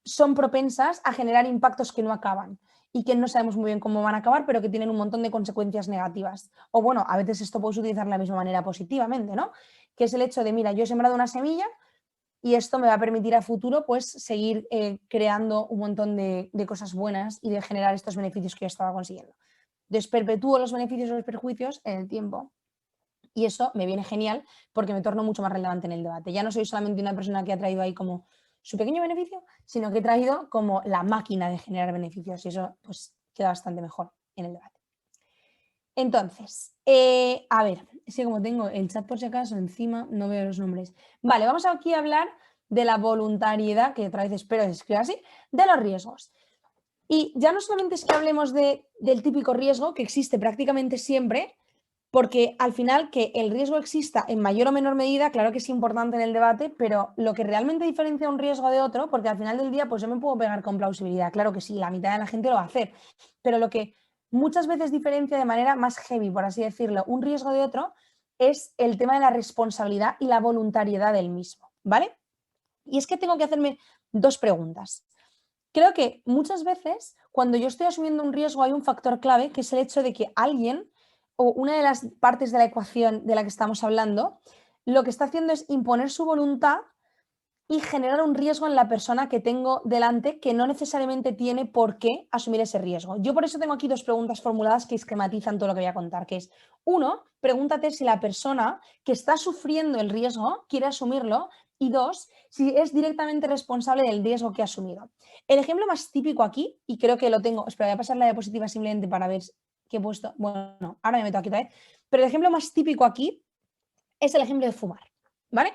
son propensas a generar impactos que no acaban y que no sabemos muy bien cómo van a acabar, pero que tienen un montón de consecuencias negativas. O bueno, a veces esto puedes utilizar de la misma manera positivamente, ¿no? Que es el hecho de, mira, yo he sembrado una semilla y esto me va a permitir a futuro pues seguir creando un montón de cosas buenas y de generar estos beneficios que yo estaba consiguiendo. Entonces perpetúo los beneficios o los perjuicios en el tiempo. Y eso me viene genial porque me torno mucho más relevante en el debate. Ya no soy solamente una persona que ha traído ahí como su pequeño beneficio, sino que he traído como la máquina de generar beneficios y eso pues queda bastante mejor en el debate. Entonces, a ver, es que como tengo el chat por si acaso encima, no veo los nombres. Vale, vamos aquí a hablar de la voluntariedad, que otra vez espero que se escriba así, de los riesgos. Y ya no solamente es que hablemos del típico riesgo que existe prácticamente siempre, porque al final que el riesgo exista en mayor o menor medida, claro que es importante en el debate, pero lo que realmente diferencia un riesgo de otro, porque al final del día pues yo me puedo pegar con plausibilidad, claro que sí, la mitad de la gente lo va a hacer, pero lo que muchas veces diferencia de manera más heavy, por así decirlo, un riesgo de otro es el tema de la responsabilidad y la voluntariedad del mismo, ¿vale? Y es que tengo que hacerme dos preguntas. Creo que muchas veces cuando yo estoy asumiendo un riesgo hay un factor clave que es el hecho de que alguien o una de las partes de la ecuación de la que estamos hablando lo que está haciendo es imponer su voluntad y generar un riesgo en la persona que tengo delante que no necesariamente tiene por qué asumir ese riesgo. Yo por eso tengo aquí dos preguntas formuladas que esquematizan todo lo que voy a contar, que es, uno, pregúntate si la persona que está sufriendo el riesgo quiere asumirlo y dos, si es directamente responsable del riesgo que ha asumido. El ejemplo más típico aquí, y creo que lo tengo, espera, voy a pasar la diapositiva simplemente para ver qué he puesto, bueno, ahora me meto aquí otra vez, pero el ejemplo más típico aquí es el ejemplo de fumar, ¿vale?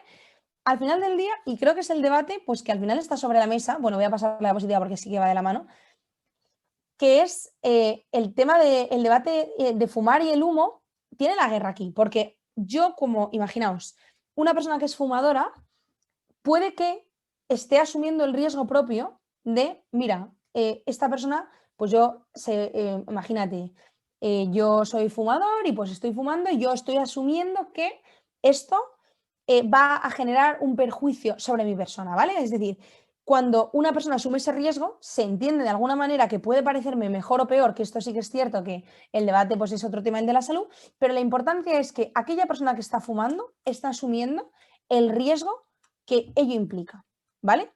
Al final del día, y creo que es el debate, pues que al final está sobre la mesa, bueno, voy a pasar la diapositiva porque sí que va de la mano, que es el tema del debate de fumar y el humo, tiene la guerra aquí, porque yo como, imaginaos, una persona que es fumadora puede que esté asumiendo el riesgo propio de, mira, esta persona, pues imagínate, yo soy fumador y pues estoy fumando y yo estoy asumiendo que esto va a generar un perjuicio sobre mi persona, ¿vale? Es decir, cuando una persona asume ese riesgo, se entiende de alguna manera que puede parecerme mejor o peor, que esto sí que es cierto, que el debate pues es otro tema, el de la salud, pero la importancia es que aquella persona que está fumando está asumiendo el riesgo que ello implica, ¿vale?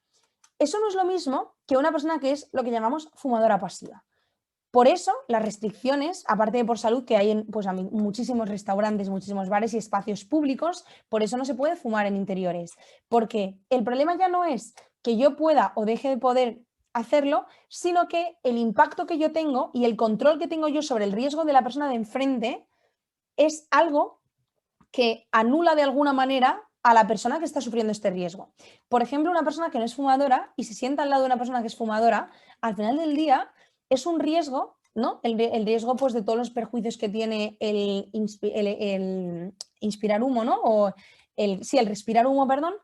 Eso no es lo mismo que una persona que es lo que llamamos fumadora pasiva. Por eso las restricciones, aparte de por salud, que hay en pues, muchísimos restaurantes, muchísimos bares y espacios públicos, por eso no se puede fumar en interiores. Porque el problema ya no es que yo pueda o deje de poder hacerlo, sino que el impacto que yo tengo y el control que tengo yo sobre el riesgo de la persona de enfrente es algo que anula de alguna manera a la persona que está sufriendo este riesgo. Por ejemplo, una persona que no es fumadora y se sienta al lado de una persona que es fumadora, al final del día es un riesgo, ¿no? El riesgo pues, de todos los perjuicios que tiene el inspirar humo, ¿no? O el respirar humo, perdón,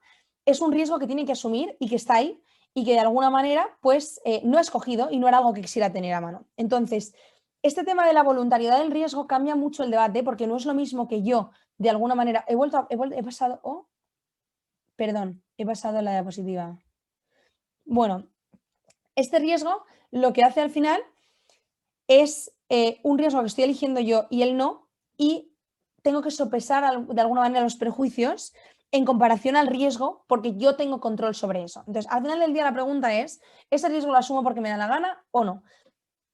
es un riesgo que tiene que asumir y que está ahí y que de alguna manera pues, no ha escogido y no era algo que quisiera tener a mano. Entonces, este tema de la voluntariedad del riesgo cambia mucho el debate porque no es lo mismo que yo, de alguna manera, he pasado, perdón, he pasado la diapositiva. Bueno, este riesgo lo que hace al final es un riesgo que estoy eligiendo yo y él no, y tengo que sopesar de alguna manera los perjuicios en comparación al riesgo porque yo tengo control sobre eso. Entonces, al final del día la pregunta es, ¿ese riesgo lo asumo porque me da la gana o no?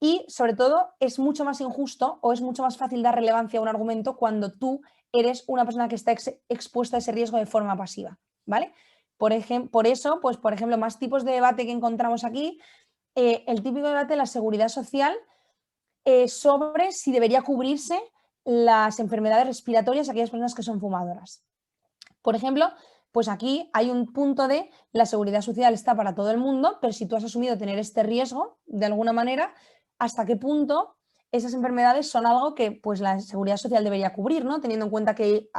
Y sobre todo es mucho más injusto o es mucho más fácil dar relevancia a un argumento cuando tú eres una persona que está expuesta a ese riesgo de forma pasiva, ¿vale? Por eso, pues por ejemplo, más tipos de debate que encontramos aquí, el típico debate de la seguridad social sobre si debería cubrirse las enfermedades respiratorias a aquellas personas que son fumadoras. Por ejemplo, pues aquí hay un punto de la seguridad social está para todo el mundo, pero si tú has asumido tener este riesgo, de alguna manera, ¿hasta qué punto esas enfermedades son algo que pues, la seguridad social debería cubrir, ¿no? Teniendo en cuenta que,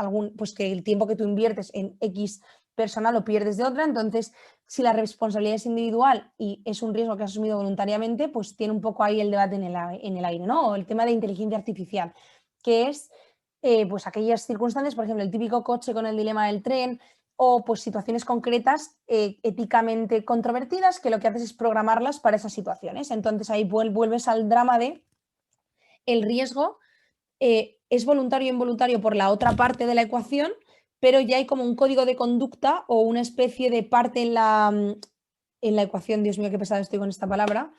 que el tiempo que tú inviertes en X persona lo pierdes de otra, entonces si la responsabilidad es individual y es un riesgo que has asumido voluntariamente, pues tiene un poco ahí el debate en el aire, ¿no? O el tema de inteligencia artificial, que es pues aquellas circunstancias, por ejemplo, el típico coche con el dilema del tren o pues situaciones concretas éticamente controvertidas que lo que haces es programarlas para esas situaciones. Entonces ahí vuelves al drama de el riesgo es voluntario o involuntario por la otra parte de la ecuación, pero ya hay como un código de conducta o una especie de parte en la ecuación, Dios mío, qué pesado estoy con esta palabra,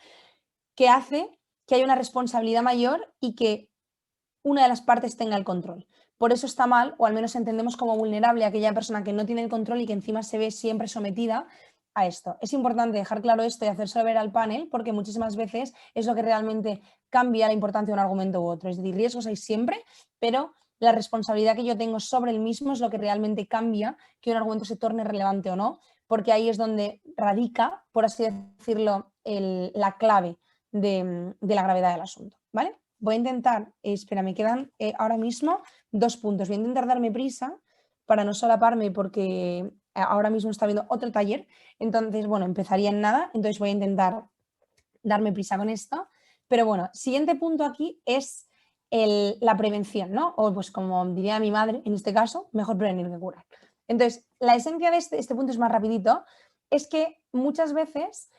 que hace que haya una responsabilidad mayor y que una de las partes tenga el control. Por eso está mal, o al menos entendemos como vulnerable a aquella persona que no tiene el control y que encima se ve siempre sometida a esto. Es importante dejar claro esto y hacérselo ver al panel porque muchísimas veces es lo que realmente cambia la importancia de un argumento u otro. Es decir, riesgos hay siempre, pero la responsabilidad que yo tengo sobre el mismo es lo que realmente cambia que un argumento se torne relevante o no, porque ahí es donde radica, por así decirlo, la clave de la gravedad del asunto, ¿vale? Voy a intentar, espera, me quedan ahora mismo 2 puntos. Voy a intentar darme prisa para no solaparme porque ahora mismo está viendo otro taller. Entonces, bueno, empezaría en nada. Entonces voy a intentar darme prisa con esto. Pero bueno, siguiente punto aquí es la prevención, ¿no? O pues como diría mi madre, en este caso, mejor prevenir que curar. Entonces, la esencia de este punto es más rapidito, es que muchas veces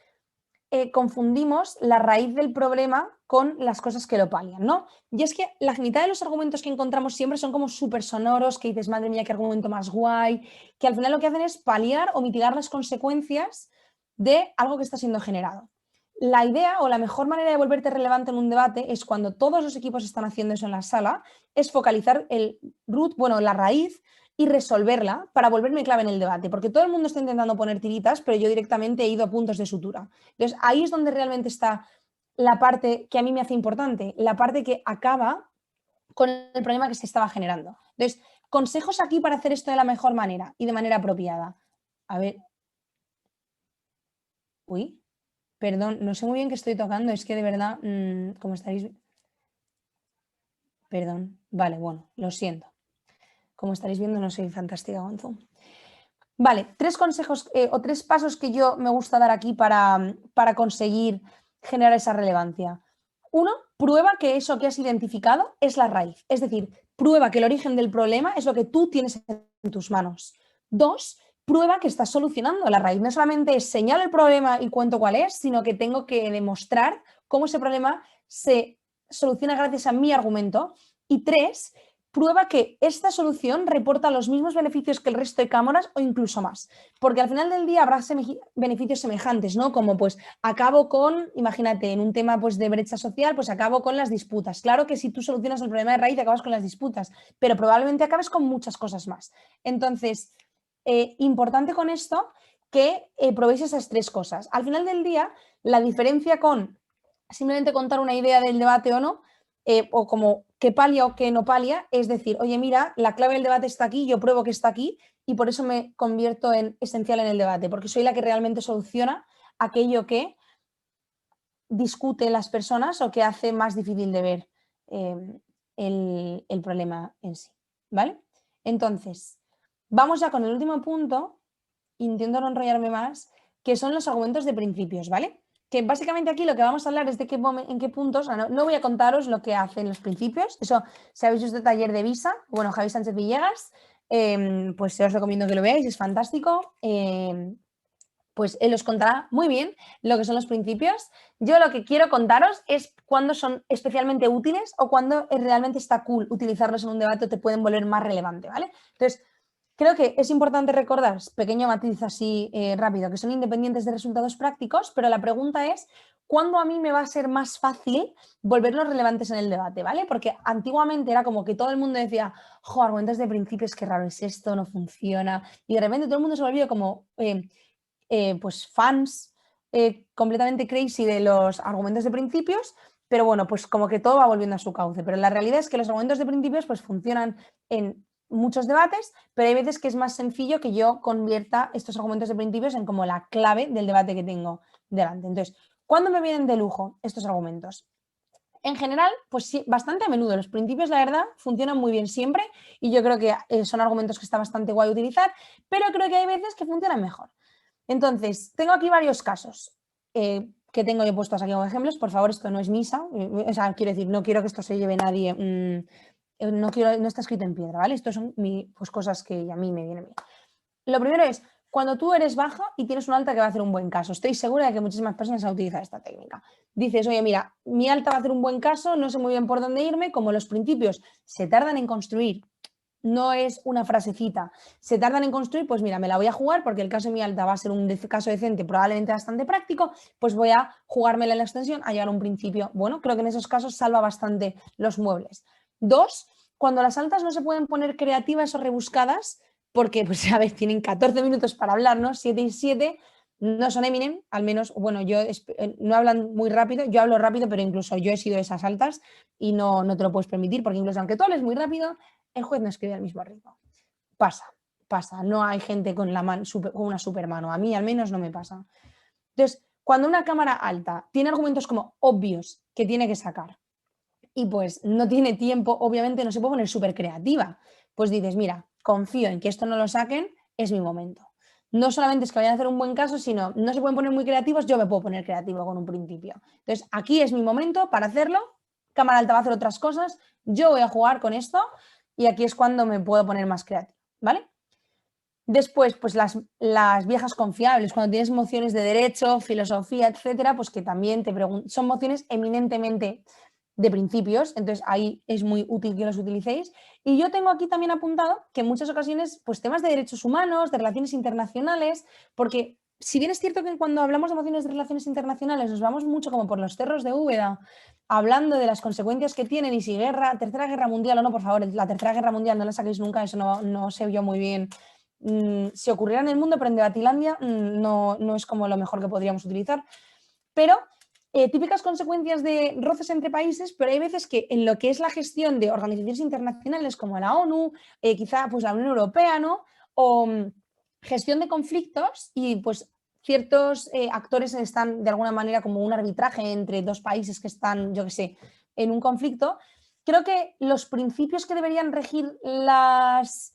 confundimos la raíz del problema con las cosas que lo palian, ¿no? Y es que la mitad de los argumentos que encontramos siempre son como súper sonoros, que dices, madre mía, qué argumento más guay, que al final lo que hacen es paliar o mitigar las consecuencias de algo que está siendo generado. La idea o la mejor manera de volverte relevante en un debate es cuando todos los equipos están haciendo eso en la sala, es focalizar la raíz y resolverla para volverme clave en el debate, porque todo el mundo está intentando poner tiritas, pero yo directamente he ido a puntos de sutura. Entonces, ahí es donde realmente está la parte que a mí me hace importante, la parte que acaba con el problema que se estaba generando. Entonces, consejos aquí para hacer esto de la mejor manera y de manera apropiada. A ver. Uy, perdón, no sé muy bien qué estoy tocando, es que de verdad, como estaréis... Perdón, vale, bueno, lo siento. Como estaréis viendo, no soy fantástica con Zoom. Vale, 3 consejos o 3 pasos que yo me gusta dar aquí para conseguir generar esa relevancia. 1, prueba que eso que has identificado es la raíz. Es decir, prueba que el origen del problema es lo que tú tienes en tus manos. 2, prueba que estás solucionando la raíz. No solamente señalo el problema y cuento cuál es, sino que tengo que demostrar cómo ese problema se soluciona gracias a mi argumento. Y 3, prueba que esta solución reporta los mismos beneficios que el resto de cámaras o incluso más. Porque al final del día habrá beneficios semejantes, ¿no? Como pues acabo con, imagínate, en un tema pues de brecha social, pues acabo con las disputas. Claro que si tú solucionas el problema de raíz acabas con las disputas, pero probablemente acabes con muchas cosas más. Entonces, importante con esto que probéis esas 3 cosas. Al final del día, la diferencia con simplemente contar una idea del debate o no, o como que palia o que no palia, es decir, oye, mira, la clave del debate está aquí, yo pruebo que está aquí y por eso me convierto en esencial en el debate, porque soy la que realmente soluciona aquello que discuten las personas o que hace más difícil de ver el problema en sí, ¿vale? Entonces, vamos ya con el último punto, intento no enrollarme más, que son los argumentos de principios, ¿vale? Que básicamente aquí lo que vamos a hablar es de en qué puntos, no voy a contaros lo que hacen los principios, eso si habéis visto el taller de Visa, bueno, Javi Sánchez Villegas, pues os recomiendo que lo veáis, es fantástico, pues él os contará muy bien lo que son los principios. Yo lo que quiero contaros es cuándo son especialmente útiles o cuándo realmente está cool utilizarlos en un debate o te pueden volver más relevante, ¿vale? Entonces, creo que es importante recordar, pequeño matiz así rápido, que son independientes de resultados prácticos, pero la pregunta es, ¿cuándo a mí me va a ser más fácil volverlos relevantes en el debate? ¿Vale? Porque antiguamente era como que todo el mundo decía, jo, argumentos de principios, qué raro es esto, no funciona. Y de repente todo el mundo se volvió como pues fans completamente crazy de los argumentos de principios, pero bueno, pues como que todo va volviendo a su cauce. Pero la realidad es que los argumentos de principios pues funcionan en muchos debates, pero hay veces que es más sencillo que yo convierta estos argumentos de principios en como la clave del debate que tengo delante. Entonces, ¿cuándo me vienen de lujo estos argumentos? En general, pues sí, bastante a menudo. Los principios, la verdad, funcionan muy bien siempre y yo creo que son argumentos que está bastante guay utilizar, pero creo que hay veces que funcionan mejor. Entonces, tengo aquí varios casos que tengo yo puestos aquí como ejemplos. Por favor, esto no es misa. O sea, quiero decir, no quiero que esto se lleve nadie. No está escrito en piedra, ¿vale? Esto son pues, cosas que a mí me vienen bien. Lo primero es, cuando tú eres baja y tienes un alta que va a hacer un buen caso. Estoy segura de que muchísimas personas han utilizado esta técnica. Dices, oye, mira, mi alta va a hacer un buen caso, no sé muy bien por dónde irme, como los principios se tardan en construir, no es una frasecita, se tardan en construir, pues mira, me la voy a jugar porque el caso de mi alta va a ser un caso decente, probablemente bastante práctico, pues voy a jugármela en la extensión a llegar a un principio. Bueno, creo que en esos casos salva bastante los muebles. 2, cuando las altas no se pueden poner creativas o rebuscadas, porque pues a ver, tienen 14 minutos para hablar, ¿no? 7 y 7, no son Eminem, al menos, bueno, yo no hablan muy rápido, yo hablo rápido, pero incluso yo he sido de esas altas y no te lo puedes permitir, porque incluso aunque tú hables muy rápido, el juez no escribe al mismo ritmo. Pasa. No hay gente con una supermano. A mí al menos no me pasa. Entonces, cuando una cámara alta tiene argumentos como obvios que tiene que sacar y pues no tiene tiempo, obviamente no se puede poner súper creativa. Pues dices, mira, confío en que esto no lo saquen, es mi momento. No solamente es que vayan a hacer un buen caso, sino no se pueden poner muy creativos, yo me puedo poner creativo con un principio. Entonces, aquí es mi momento para hacerlo. Cámara alta va a hacer otras cosas, yo voy a jugar con esto y aquí es cuando me puedo poner más creativo, ¿vale? Después, pues las viejas confiables, cuando tienes mociones de derecho, filosofía, etcétera, pues que también son mociones eminentemente de principios, entonces ahí es muy útil que los utilicéis. Y yo tengo aquí también apuntado que en muchas ocasiones, pues temas de derechos humanos, de relaciones internacionales, porque si bien es cierto que cuando hablamos de mociones de relaciones internacionales nos vamos mucho como por los cerros de Úbeda, hablando de las consecuencias que tienen y si tercera guerra mundial o no, por favor, la tercera guerra mundial no la saquéis nunca, eso no sé yo muy bien. Si ocurriera en el mundo, pero en Debatilandia no es como lo mejor que podríamos utilizar. Pero típicas consecuencias de roces entre países, pero hay veces que en lo que es la gestión de organizaciones internacionales como la ONU, quizá pues la Unión Europea, ¿no? O gestión de conflictos y pues ciertos actores están de alguna manera como un arbitraje entre dos países que están, yo qué sé, en un conflicto. Creo que los principios que deberían regir las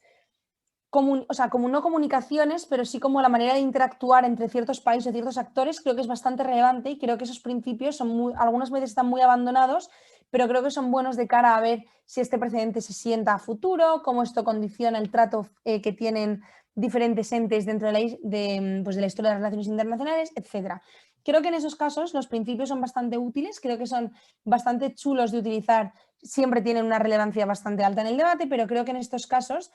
como no comunicaciones, pero sí como la manera de interactuar entre ciertos países y ciertos actores, creo que es bastante relevante y creo que esos principios algunas veces están muy abandonados, pero creo que son buenos de cara a ver si este precedente se sienta a futuro, cómo esto condiciona el trato que tienen diferentes entes dentro de la historia de las relaciones internacionales, etc. Creo que en esos casos los principios son bastante útiles, creo que son bastante chulos de utilizar, siempre tienen una relevancia bastante alta en el debate, pero creo que en estos casos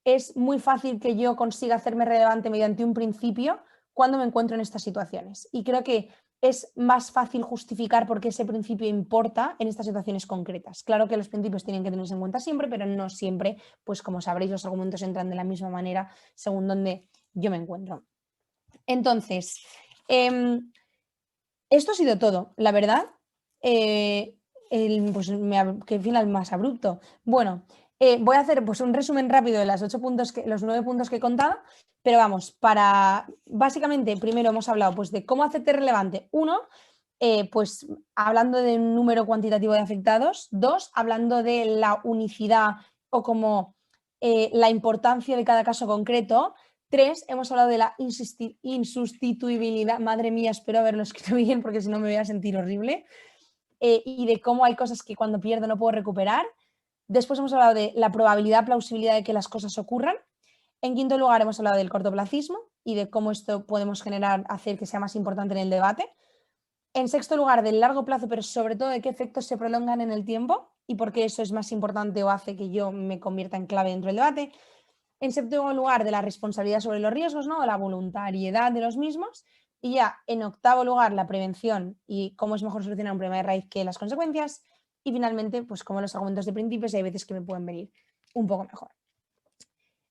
es muy fácil que yo consiga hacerme relevante mediante un principio cuando me encuentro en estas situaciones. Y creo que es más fácil justificar por qué ese principio importa en estas situaciones concretas. Claro que los principios tienen que tenerse en cuenta siempre, pero no siempre, pues como sabréis, los argumentos entran de la misma manera según donde yo me encuentro. Entonces, esto ha sido todo, la verdad. Pues qué final más abrupto. Bueno, voy a hacer pues, un resumen rápido de los 9 puntos que he contado, pero vamos, básicamente, primero hemos hablado pues, de cómo hacerte relevante. Uno, pues hablando de un número cuantitativo de afectados. Dos, hablando de la unicidad o como la importancia de cada caso concreto. 3, hemos hablado de la insustituibilidad. Madre mía, espero haberlo escrito bien porque si no me voy a sentir horrible. Y de cómo hay cosas que cuando pierdo no puedo recuperar. Después hemos hablado de la probabilidad, plausibilidad de que las cosas ocurran. En quinto lugar, hemos hablado del cortoplacismo y de cómo esto podemos hacer que sea más importante en el debate. En sexto lugar, del largo plazo, pero sobre todo de qué efectos se prolongan en el tiempo y por qué eso es más importante o hace que yo me convierta en clave dentro del debate. En séptimo lugar, de la responsabilidad sobre los riesgos, ¿no? La voluntariedad de los mismos. Y ya en octavo lugar, la prevención y cómo es mejor solucionar un problema de raíz que las consecuencias. Y finalmente, pues como los argumentos de principios, hay veces que me pueden venir un poco mejor.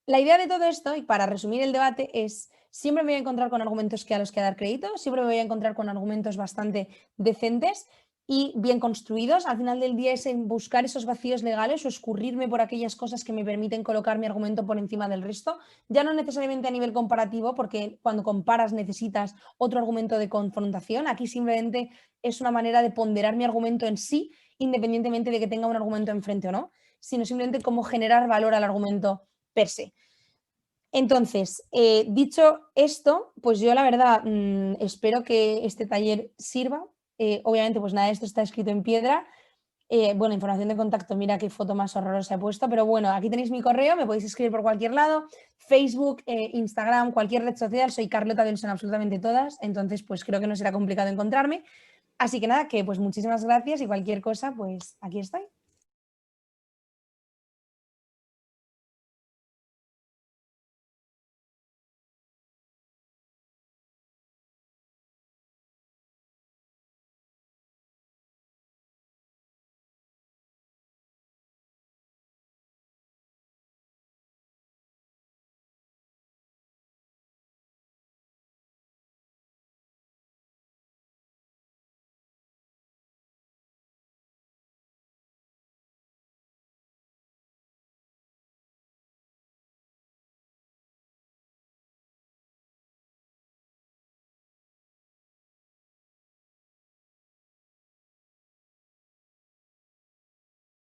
La idea de todo esto, y para resumir el debate, es siempre me voy a encontrar con argumentos a los que dar crédito, siempre me voy a encontrar con argumentos bastante decentes y bien construidos. Al final del día es en buscar esos vacíos legales o escurrirme por aquellas cosas que me permiten colocar mi argumento por encima del resto, ya no necesariamente a nivel comparativo, porque cuando comparas necesitas otro argumento de confrontación. Aquí simplemente es una manera de ponderar mi argumento en sí, independientemente de que tenga un argumento enfrente o no, sino simplemente cómo generar valor al argumento per se. Entonces, dicho esto, pues yo la verdad espero que este taller sirva. Obviamente, pues nada, esto está escrito en piedra. Bueno, información de contacto, mira qué foto más horrorosa he puesto, pero bueno, aquí tenéis mi correo, me podéis escribir por cualquier lado, Facebook, Instagram, cualquier red social, soy Carlota Delson, absolutamente todas, entonces pues creo que no será complicado encontrarme. Así que nada, que pues muchísimas gracias y cualquier cosa, pues aquí estoy.